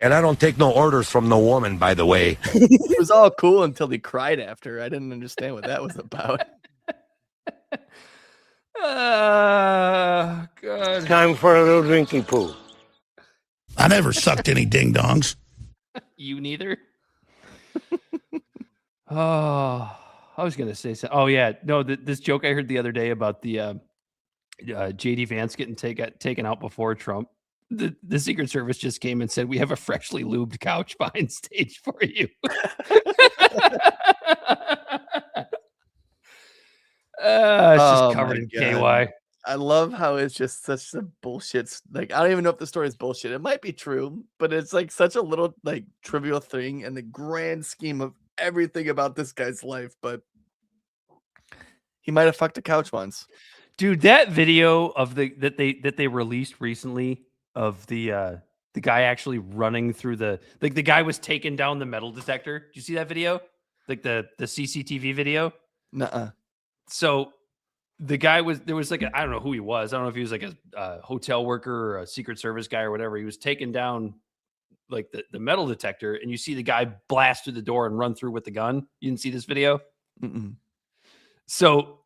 S11: And I don't take no orders from no woman, by the way.
S3: It was all cool until he cried after. I didn't understand what that was about.
S1: God.
S13: Time for a little drinking pool.
S4: I never sucked any ding dongs.
S1: You neither? Oh, I was going to say so. Oh, yeah. No, this joke I heard the other day about the JD Vance getting taken out before Trump. The Secret Service just came and said, we have a freshly lubed couch behind stage for you. It's just covered in KY.
S3: I love how it's just such a bullshit. Like, I don't even know if the story is bullshit. It might be true, but it's like such a little like trivial thing in the grand scheme of everything about this guy's life. But he might have fucked a couch once.
S1: Dude, that video of that they released recently of the guy actually running through the guy was taking down the metal detector. Did you see that video? Like the CCTV video?
S3: Nuh-uh.
S1: So the guy there was like I don't know who he was. I don't know if he was like a hotel worker or a Secret Service guy or whatever. He was taking down like the metal detector, and you see the guy blast through the door and run through with the gun. You didn't see this video?
S3: Mm-mm.
S1: So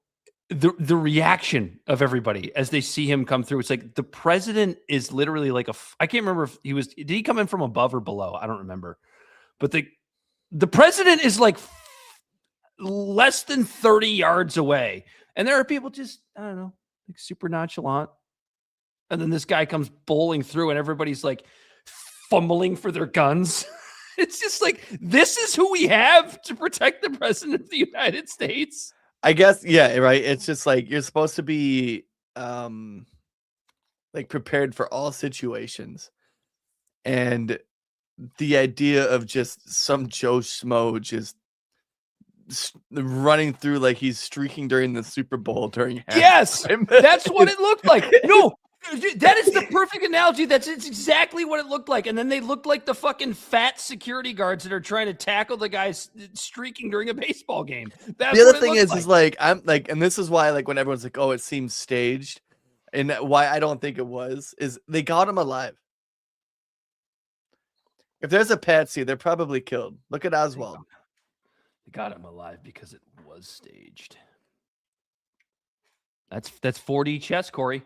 S1: the reaction of everybody as they see him come through, it's like the president is literally like I can't remember if did he come in from above or below? I don't remember. But the president is like less than 30 yards away. And there are people just, I don't know, like super nonchalant. And then this guy comes bowling through and everybody's like fumbling for their guns. It's just like, this is who we have to protect the president of the United States.
S3: I guess, yeah, right. It's just like you're supposed to be like prepared for all situations. And the idea of just some Joe Schmo just running through like he's streaking during the Super Bowl during
S1: yes, that's what it looked like. No, that is the perfect analogy. It's exactly what it looked like. And then they looked like the fucking fat security guards that are trying to tackle the guys streaking during a baseball game. That's
S3: the other thing is like I'm like, and this is why like when everyone's like, oh, it seems staged, and why I don't think it was, is they got him alive. If there's a patsy, they're probably killed. Look at Oswald.
S1: They got him alive because it was staged. That's 4D chess, Corey.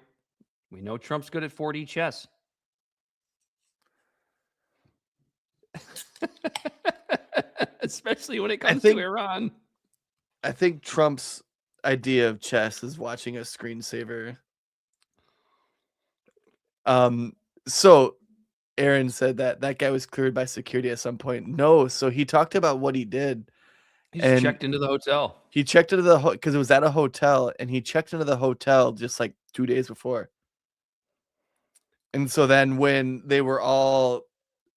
S1: We know Trump's good at 4D chess. Especially when it comes to Iran.
S3: I think Trump's idea of chess is watching a screensaver. So Aaron said that guy was cleared by security at some point. No, so he talked about what he did.
S1: He just checked into the hotel.
S3: He checked into the because it was at a hotel, and he checked into the hotel just like 2 days before. And so then when they were all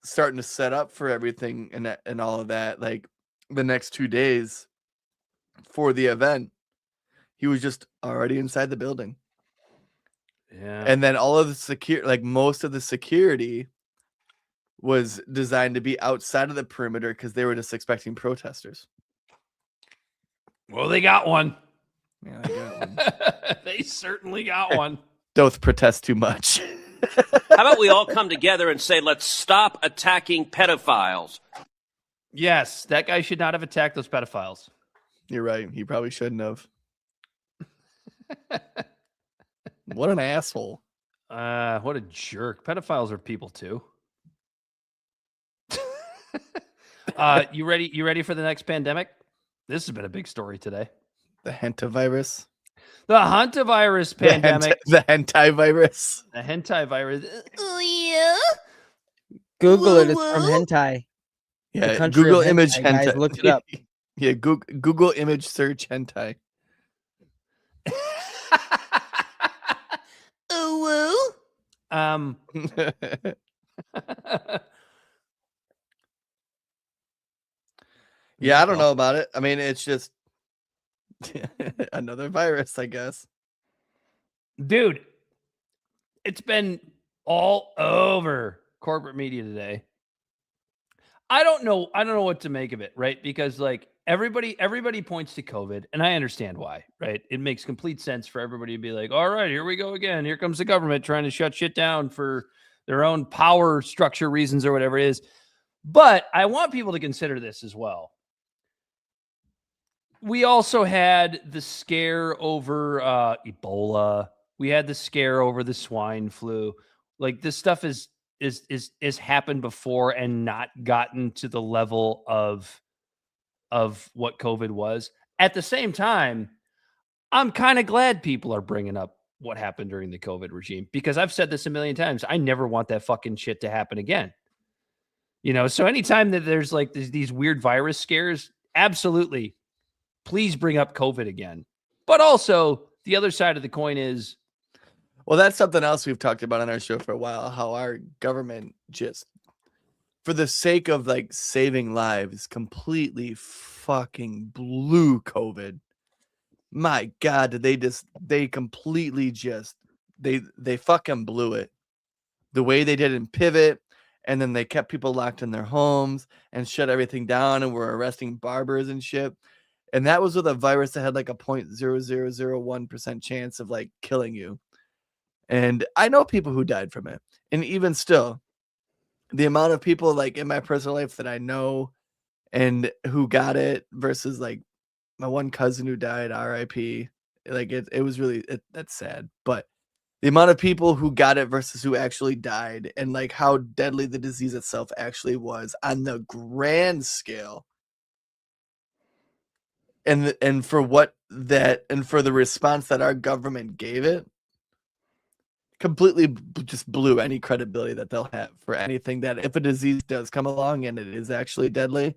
S3: starting to set up for everything and all of that, like the next 2 days for the event, he was just already inside the building.
S1: Yeah.
S3: And then all of the like most of the security was designed to be outside of the perimeter because they were just expecting protesters.
S1: Well, they got one.
S3: Yeah, they got one.
S1: They certainly got one.
S3: Don't protest too much.
S14: How about we all come together and say, let's stop attacking pedophiles?
S1: Yes, that guy should not have attacked those pedophiles.
S3: You're right. He probably shouldn't have. What an asshole.
S1: What a jerk. Pedophiles are people too. You ready for the next pandemic? This has been a big story today.
S3: The Hantavirus.
S1: The Hantavirus pandemic.
S3: The Hantavirus.
S1: The Hantavirus.
S6: Oh, yeah?
S5: Google it. It's from hentai.
S3: Yeah, Google image hentai.
S5: Guys, look it up.
S3: Yeah, Google image search hentai.
S6: Oh,
S3: Yeah, I don't know about it. I mean, it's just another virus, I guess.
S1: Dude, it's been all over corporate media today. I don't know what to make of it, right? Because like everybody points to COVID, and I understand why, right? It makes complete sense for everybody to be like, all right, here we go again. Here comes the government trying to shut shit down for their own power structure reasons or whatever it is. But I want people to consider this as well. We also had the scare over Ebola. We had the scare over the swine flu. Like this stuff is happened before and not gotten to the level of what COVID was. At the same time, I'm kind of glad people are bringing up what happened during the COVID regime, because I've said this a million times. I never want that fucking shit to happen again. You know, so anytime that there's like these weird virus scares, absolutely, please bring up COVID again. But also the other side of the coin is,
S3: well, that's something else we've talked about on our show for a while, how our government just, for the sake of like saving lives, completely fucking blew COVID. my God, did they completely just they fucking blew it. The way they didn't pivot, and then they kept people locked in their homes and shut everything down and were arresting barbers and shit. And that was with a virus that had like a 0.0001% chance of like killing you. And I know people who died from it. And even still, the amount of people like in my personal life that I know and who got it versus like my one cousin who died, RIP, like it was really, that's sad. But the amount of people who got it versus who actually died and like how deadly the disease itself actually was on the grand scale. And for what that, and for the response that our government gave it, completely just blew any credibility that they'll have for anything that if a disease does come along and it is actually deadly.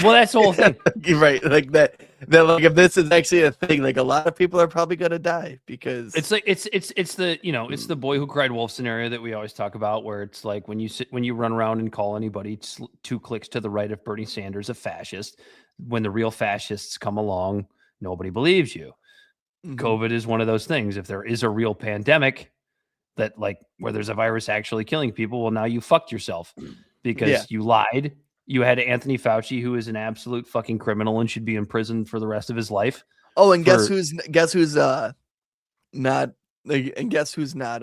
S1: Well, that's the whole thing.
S3: You're right. Like that like if this is actually a thing, like a lot of people are probably gonna die because
S1: It's like it's the it's the boy who cried wolf scenario that we always talk about, where it's like when you run around and call anybody 2 clicks to the right of Bernie Sanders a fascist, when the real fascists come along, nobody believes you. COVID is one of those things. If there is a real pandemic that like where there's a virus actually killing people, well, now you fucked yourself because you lied. You had Anthony Fauci, who is an absolute fucking criminal and should be in prison for the rest of his life.
S3: Oh, and guess who's not like, and guess who's not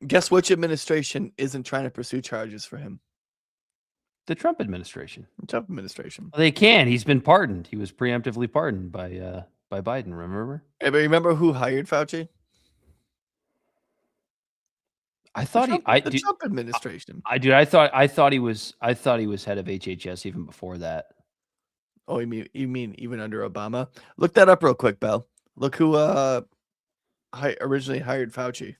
S3: guess which administration isn't trying to pursue charges for him?
S1: The Trump administration.
S3: Trump administration.
S1: They can. He's been pardoned. He was preemptively pardoned by Biden. Remember?
S3: Hey, but remember who hired Fauci?
S1: I thought
S3: the Trump administration.
S1: I thought he was head of HHS even before that.
S3: Oh, you mean even under Obama? Look that up real quick, Bell. Look who originally hired Fauci.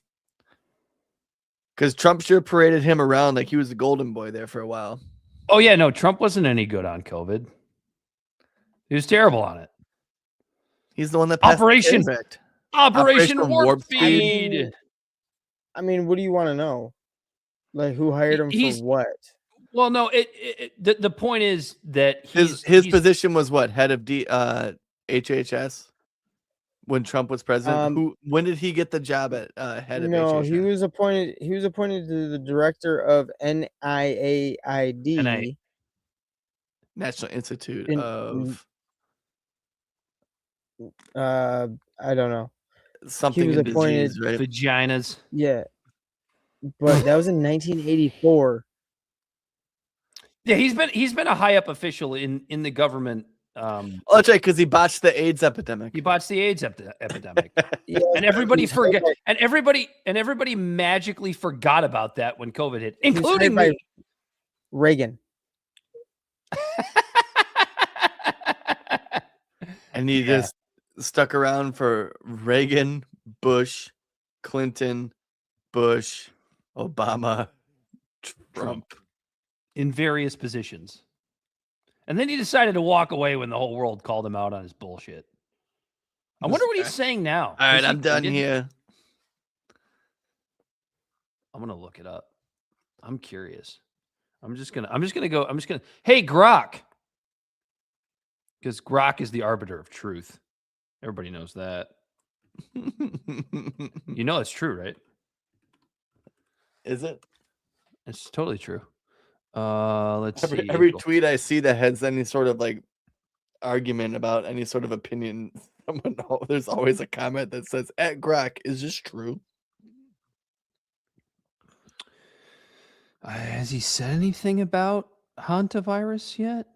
S3: Because Trump sure paraded him around like he was the golden boy there for a while.
S1: Oh yeah, no, Trump wasn't any good on COVID. He was terrible on it.
S3: He's the one that passed
S1: Operation Warp Speed.
S5: I mean, what do you want to know? Like, who hired him for what?
S1: Well, no, the point is that
S3: his position was what, head of HHS when Trump was president. When did he get the job at head of HHS?
S5: No, he was appointed to the director of NIAID,
S3: National Institute of
S5: I don't know.
S3: Something
S5: he was appointed
S3: disease, right?
S1: Vaginas.
S5: Yeah, but that was in 1984.
S1: Yeah, he's been a high up official in the government.
S3: Oh, that's right, because he botched the AIDS epidemic.
S1: He botched the AIDS epidemic,
S5: Yeah,
S1: and everybody forgot. And everybody magically forgot about that when COVID hit, including me.
S5: Reagan.
S3: And he just stuck around for Reagan, Bush, Clinton, Bush, Obama, Trump.
S1: In various positions. And then he decided to walk away when the whole world called him out on his bullshit. I wonder what he's saying now.
S3: All right, I'm done here.
S1: I'm gonna look it up. I'm curious. I'm just gonna hey, Grok. Because Grok is the arbiter of truth. Everybody knows that. You know it's true, right?
S3: Is it?
S1: It's totally true. Let's see.
S3: Every tweet I see that has any sort of like argument about any sort of opinion, there's always a comment that says, "At Grok, is this true?"
S1: Has he said anything about Hantavirus yet?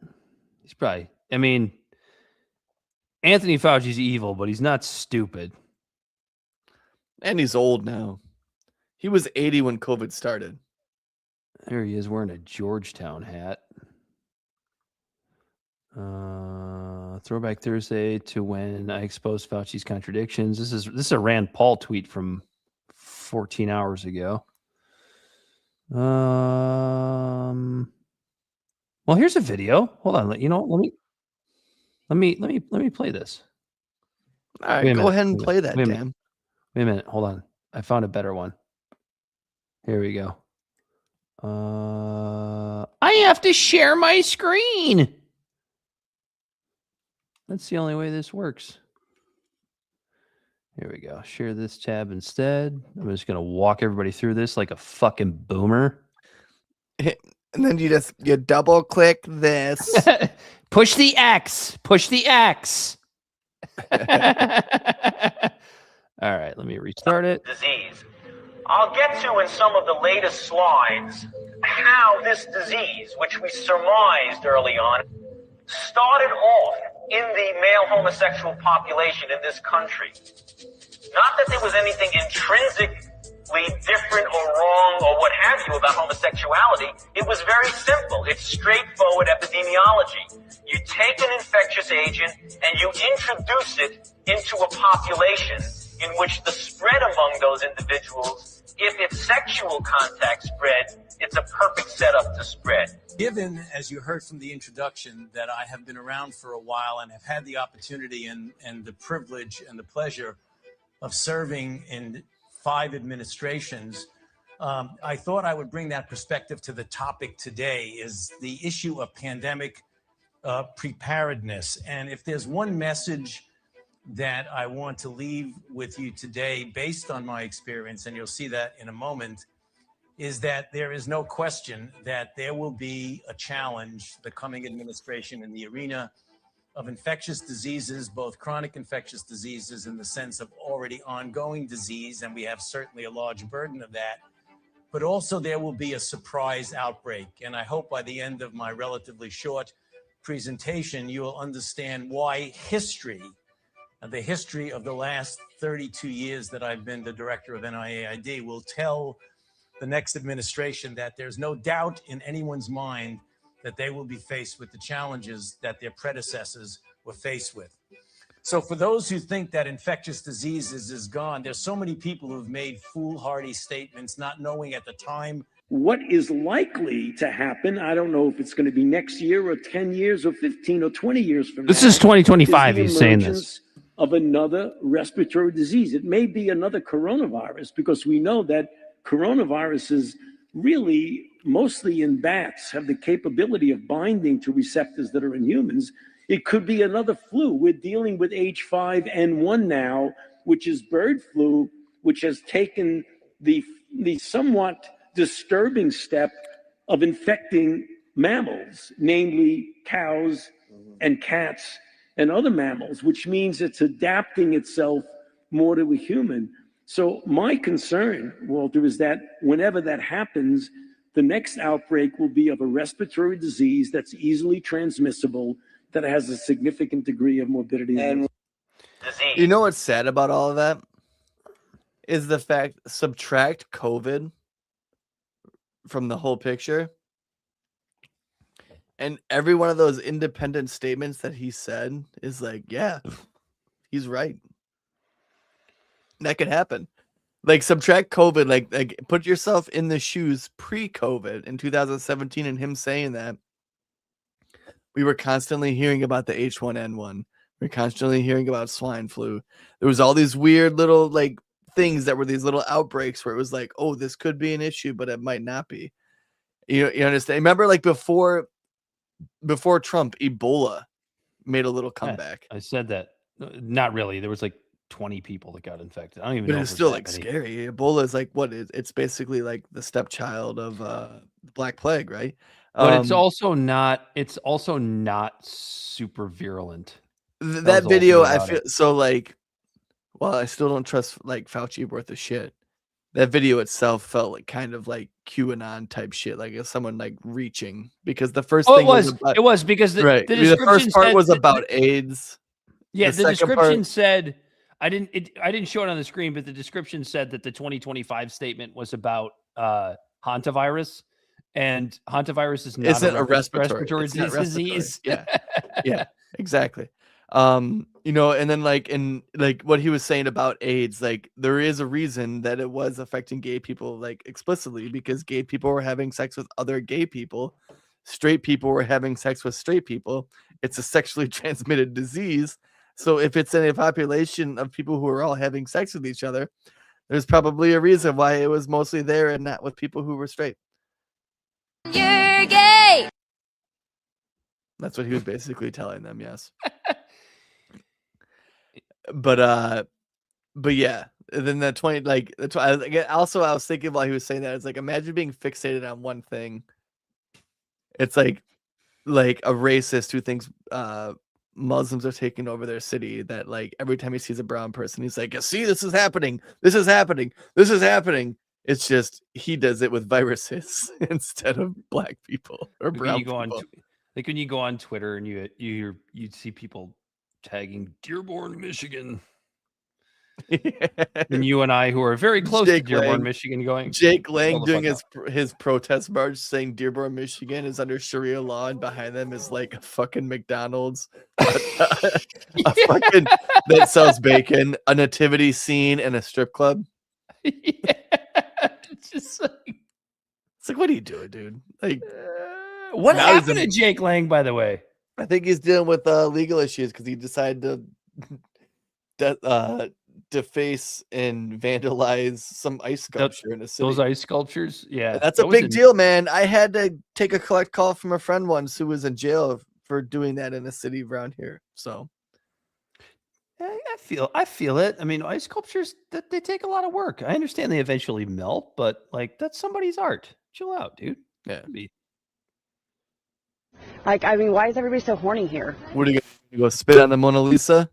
S1: He's probably. I mean, Anthony Fauci's evil, but he's not stupid.
S3: And he's old now. He was 80 when COVID started.
S1: There he is wearing a Georgetown hat. Throwback Thursday to when I exposed Fauci's contradictions. This is a Rand Paul tweet from 14 hours ago. Well, here's a video. Hold on. Let me play this.
S3: All right, go ahead and play that, Dan.
S1: Wait a minute. Hold on. I found a better one. Here we go. I have to share my screen. That's the only way this works. Here we go. Share this tab instead. I'm just going to walk everybody through this like a fucking boomer.
S3: And then you double click this.
S1: Push the X. Push the X. All right, let me restart it.
S15: Disease. I'll get to in some of the latest slides how this disease, which we surmised early on, started off in the male homosexual population in this country. Not that there was anything intrinsically different or wrong or what have you about homosexuality. It was very simple. It's straightforward epidemiology. You take an infectious agent and you introduce it into a population in which the spread among those individuals, if it's sexual contact spread, it's a perfect setup to spread.
S16: Given, as you heard from the introduction, that I have been around for a while and have had the opportunity and the privilege and the pleasure of serving in 5 administrations, I thought I would bring that perspective to the topic today, is the issue of pandemic preparedness. And if there's one message that I want to leave with you today, based on my experience, and you'll see that in a moment, is that there is no question that there will be a challenge, the coming administration, in the arena of infectious diseases, both chronic infectious diseases in the sense of already ongoing disease, and we have certainly a large burden of that, but also there will be a surprise outbreak. And I hope by the end of my relatively short presentation, you will understand why history, the history of the last 32 years that I've been the director of NIAID, will tell the next administration that there's no doubt in anyone's mind that they will be faced with the challenges that their predecessors were faced with. So for those who think that infectious diseases is gone, there's so many people who've made foolhardy statements, not knowing at the time
S17: what is likely to happen. I don't know if it's going to be next year or 10 years or 15 or 20 years from now.
S1: This is 2025. He's saying this.
S17: Of another respiratory disease. It may be another coronavirus, because we know that coronaviruses really, mostly in bats, have the capability of binding to receptors that are in humans. It could be another flu. We're dealing with H5N1 now, which is bird flu, which has taken the somewhat disturbing step of infecting mammals, namely cows and cats and other mammals, which means it's adapting itself more to a human. So my concern, Walter, is that whenever that happens, the next outbreak will be of a respiratory disease that's easily transmissible, that has a significant degree of morbidity. And
S3: you know what's sad about all of that? Is the fact, subtract COVID from the whole picture, and every one of those independent statements that he said is like, yeah, he's right. That could happen. Like, subtract COVID, like put yourself in the shoes pre-COVID in 2017, and him saying that. We were constantly hearing about the H1N1. We were constantly hearing about swine flu. There was all these weird little like things that were these little outbreaks where it was like, oh, this could be an issue, but it might not be. You understand? Remember, like before Trump, Ebola made a little comeback.
S1: I said that. Not really. There was like 20 people that got infected. I don't even
S3: but
S1: know.
S3: It's still like scary. Ebola is like what? It's basically like the stepchild of the Black Plague, right?
S1: But it's also not. It's also not super virulent.
S3: That video, I feel so like. Well, I still don't trust like Fauci worth of shit. That video itself felt like kind of like QAnon type shit, like if someone like reaching, because the first thing
S1: it was because the
S3: first part was about AIDS.
S1: Yeah, the description said I didn't show it on the screen, but the description said that the 2025 statement was about Hantavirus, and Hantavirus is not a respiratory disease.
S3: Yeah, exactly. And then like what he was saying about AIDS, like there is a reason that it was affecting gay people like explicitly, because gay people were having sex with other gay people, straight people were having sex with straight people. It's a sexually transmitted disease. So if it's in a population of people who are all having sex with each other, there's probably a reason why it was mostly there and not with people who were straight.
S12: You're gay.
S3: That's what he was basically telling them. Yes. but yeah. And then the 20 like that's why also I was thinking while he was saying that, it's like imagine being fixated on one thing. It's like a racist who thinks Muslims are taking over their city, that like every time he sees a brown person he's like, see, this is happening, this is happening, this is happening. It's just he does it with viruses instead of black people or brown people.
S1: Like when you go on Twitter and you see people tagging Dearborn, Michigan. And you and I, who are very close to Dearborn, Michigan, going
S3: Jake Lang doing his protest march saying Dearborn, Michigan is under Sharia law, and behind them is like a fucking McDonald's, a fucking that sells bacon, a nativity scene, and a strip club.
S1: It's just like,
S3: it's like, what are you doing, dude? Like,
S1: what happened to Jake Lang, by the way?
S3: I think he's dealing with legal issues because he decided to deface and vandalize some ice sculpture in a city.
S1: Those ice sculptures, yeah,
S3: that's a big deal, man. I had to take a collect call from a friend once who was in jail for doing that in a city around here. So
S1: I feel it. I mean, ice sculptures, that they take a lot of work. I understand they eventually melt, but like that's somebody's art. Chill out, dude.
S3: Yeah.
S10: Like, I mean, why is everybody so horny here?
S3: What are you gonna go spit on the Mona Lisa?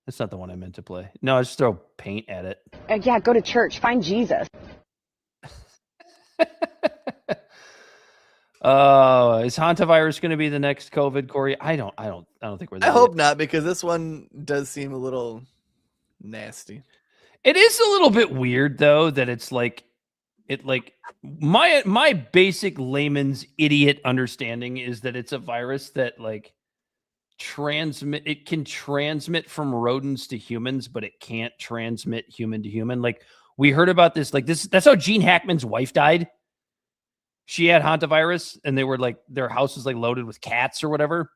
S1: That's not the one I meant to play. No, I just throw paint at it.
S10: Yeah, go to church. Find Jesus.
S1: Is Hantavirus going to be the next COVID, Corey? I don't think we're there.
S3: I hope not, because this one does seem a little nasty.
S1: It is a little bit weird though that it's like my basic layman's idiot understanding is that it's a virus that like can transmit from rodents to humans, but it can't transmit human to human. Like we heard about this, that's how Gene Hackman's wife died. She had Hantavirus and they were like, their house was like loaded with cats or whatever.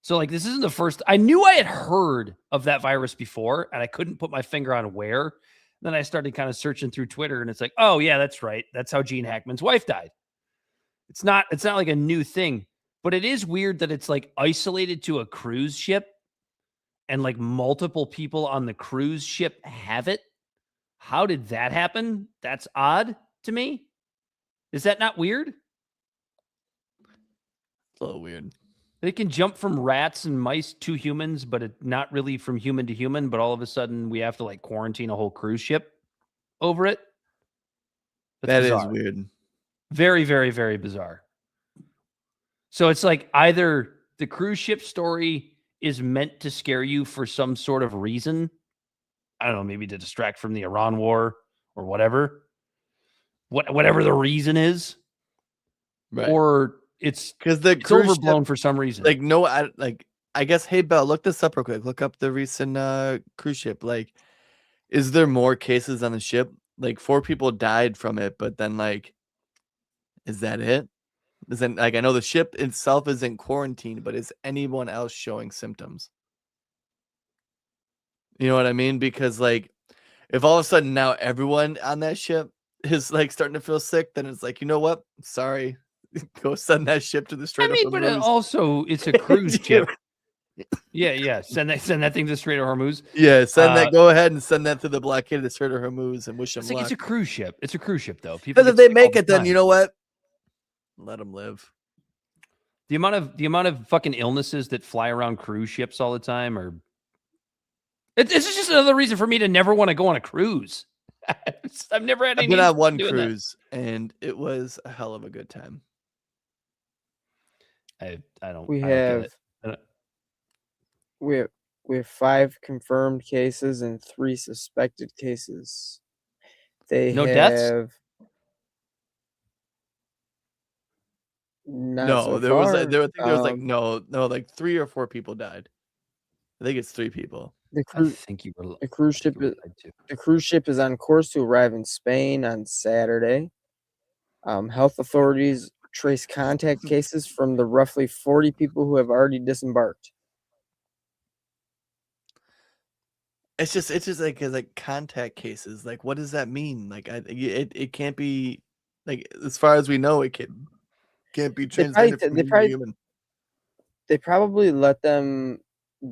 S1: So like, this isn't the first. I knew I had heard of that virus before and I couldn't put my finger on where. Then I started kind of searching through Twitter and it's like, oh yeah, that's right. That's how Gene Hackman's wife died. It's not like a new thing, but it is weird that it's like isolated to a cruise ship and like multiple people on the cruise ship have it. How did that happen? That's odd to me. Is that not weird?
S3: It's a little weird.
S1: They can jump from rats and mice to humans, but not really from human to human. But all of a sudden, we have to like quarantine a whole cruise ship over it.
S3: That is weird.
S1: Very, very, very bizarre. So it's like either the cruise ship story is meant to scare you for some sort of reason. I don't know, maybe to distract from the Iran war or whatever. Whatever the reason is,
S3: right.
S1: Or it's
S3: because it's
S1: overblown for some reason.
S3: Like no, I guess. Hey, Belle, look this up real quick. Look up the recent cruise ship. Like, is there more cases on the ship? Like 4 people died from it, but then like, is that it? Isn't like I know the ship itself is in quarantine, but is anyone else showing symptoms? You know what I mean? Because like, if all of a sudden now everyone on that ship is like starting to feel sick, then it's like, you know what? Sorry, go send that ship to the Strait of Hormuz.
S1: But also it's a cruise ship. Yeah. Send that thing to the Strait of Hormuz.
S3: Yeah, send that. Go ahead and send that to the blockade of the Strait of Hormuz and wish them luck.
S1: It's a cruise ship. It's a cruise ship, though.
S3: Because if they make it, then you know what? Let them live.
S1: The amount of fucking illnesses that fly around cruise ships all the time, or it's just another reason for me to never want to go on a cruise. I've never had any.
S3: I've been on one cruise, and it was a hell of a good time.
S1: I don't.
S5: We
S1: I
S5: have.
S1: don't
S5: we have 5 confirmed cases and 3 suspected cases. They
S1: no
S5: have
S1: deaths.
S3: No, there was like no, like 3 or 4 people died. I think it's 3 people.
S5: The cruise ship is on course to arrive in Spain on Saturday. Health authorities trace contact cases from the roughly 40 people who have already disembarked.
S3: It's just like contact cases. Like, what does that mean? Like, it can't be like, as far as we know, it can't be transmitted from human to human.
S5: They probably let them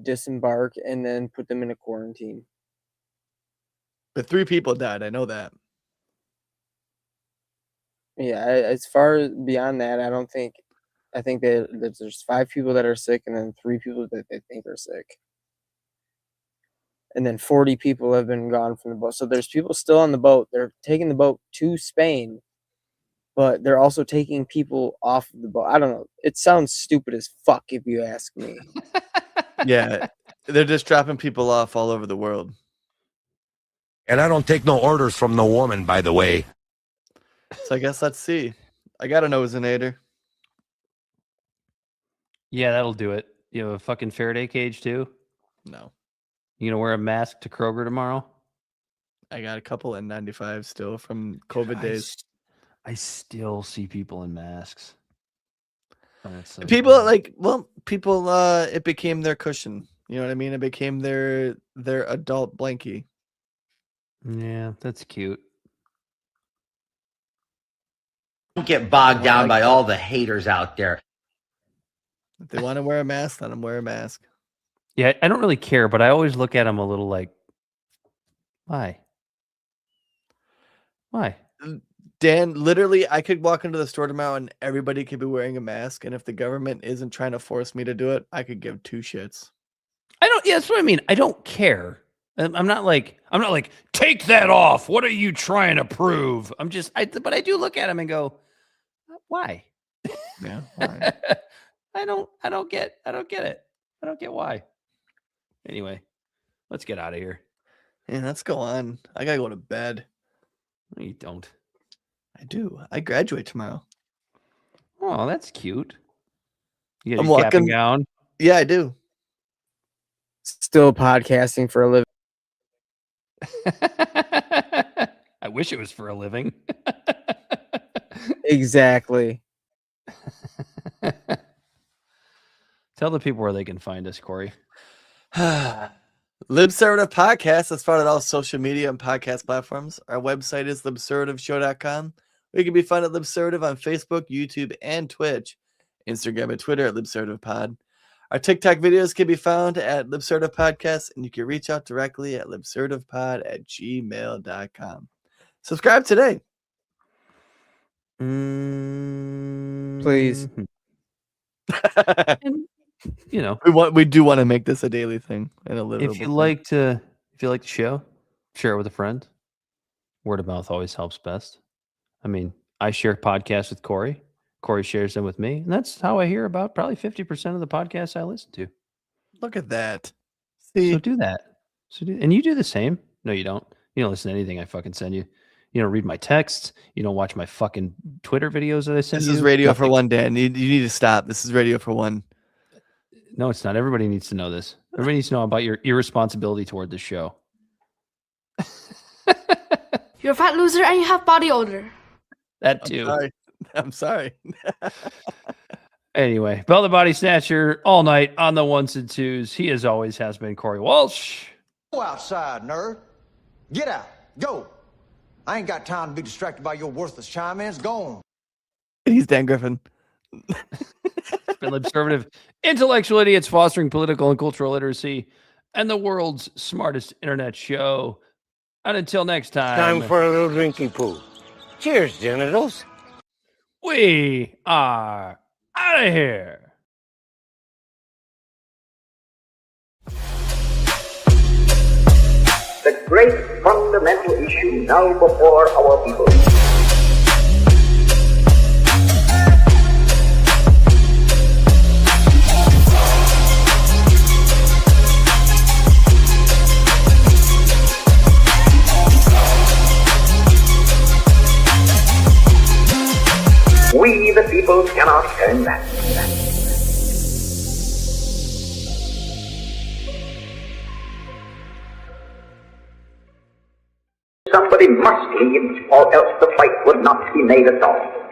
S5: disembark and then put them in a quarantine.
S3: But 3 people died. I know that.
S5: Yeah, as far as beyond that, I think that there's 5 people that are sick and then 3 people that they think are sick. And then 40 people have been gone from the boat. So there's people still on the boat. They're taking the boat to Spain, but they're also taking people off of the boat. I don't know. It sounds stupid as fuck if you ask me.
S3: Yeah, they're just dropping people off all over the world.
S11: And I don't take no orders from no woman, by the way.
S3: So I guess let's see. I got a nosinator.
S1: Yeah, that'll do it. You have a fucking Faraday cage too?
S3: No.
S1: You gonna wear a mask to Kroger tomorrow?
S3: I got a couple N95 still from COVID days.
S1: I still see people in masks. Oh, that's so
S3: People
S1: funny.
S3: people it became their cushion. You know what I mean? It became their adult blankie.
S1: Yeah, that's cute.
S18: Don't get bogged down by all the haters out there.
S3: If they want to wear a mask, let them wear a mask.
S1: Yeah, I don't really care, but I always look at them a little like, why? Why?
S3: Dan, literally, I could walk into the store tomorrow and everybody could be wearing a mask. And if the government isn't trying to force me to do it, I could give 2 shits.
S1: Yeah, that's what I mean. I don't care. I'm not like, take that off. What are you trying to prove? But I do look at them and go, why?
S3: Yeah. Why?
S1: I don't get it. I don't get why. Anyway, let's get out of here.
S3: Yeah, let's go on. I gotta go to bed.
S1: No, you don't.
S3: I do. I graduate tomorrow.
S1: Oh, that's cute. You got
S3: I'm
S1: your cap and
S3: walking
S1: gown?
S3: Yeah, I do.
S5: Still podcasting for a living.
S1: I wish it was for a living.
S5: Exactly.
S1: Tell the people where they can find us, Corey.
S3: Libservative Podcast is found on all social media and podcast platforms. Our website is libservativeshow.com. We can be found at Libservative on Facebook, YouTube, and Twitch. Instagram and Twitter at LibservativePod. Our TikTok videos can be found at Libservative Podcast, and you can reach out directly at libservativepod@gmail.com. Subscribe today.
S5: Please.
S1: And, you know,
S3: we do want to make this a daily thing and a livable
S1: if you like the show, share it with a friend. Word of mouth always helps best. I mean, I share podcasts with Corey. Corey shares them with me, and that's how I hear about probably 50% of the podcasts I listen to.
S3: Look at that. See,
S1: so do that. And you do the same. No, you don't. You don't listen to anything I fucking send you. You don't read my texts. You don't watch my fucking Twitter videos that I send you.
S3: This is radio for one, Dan. You need to stop. This is radio for one.
S1: No, it's not. Everybody needs to know this. Everybody needs to know about your irresponsibility toward the show.
S19: You're a fat loser and you have body odor.
S1: That too.
S3: I'm sorry.
S1: Anyway, Bell the Bodysnatcher all night on the ones and twos. He as always has been Corey Walsh.
S4: Go outside, nerd. Get out. Go. I ain't got time to be distracted by your worthless chime-ins. Go on.
S3: He's Dan Griffin.
S1: It's been Libservative Intellectual Idiots fostering political and cultural literacy and the world's smartest internet show. And until next time.
S13: Time for a little drinking pool. Cheers, genitals.
S1: We are out of here.
S2: The great fundamental issue now before our people. We, the people, cannot turn back. Somebody must lead, or else the fight would not be made at all.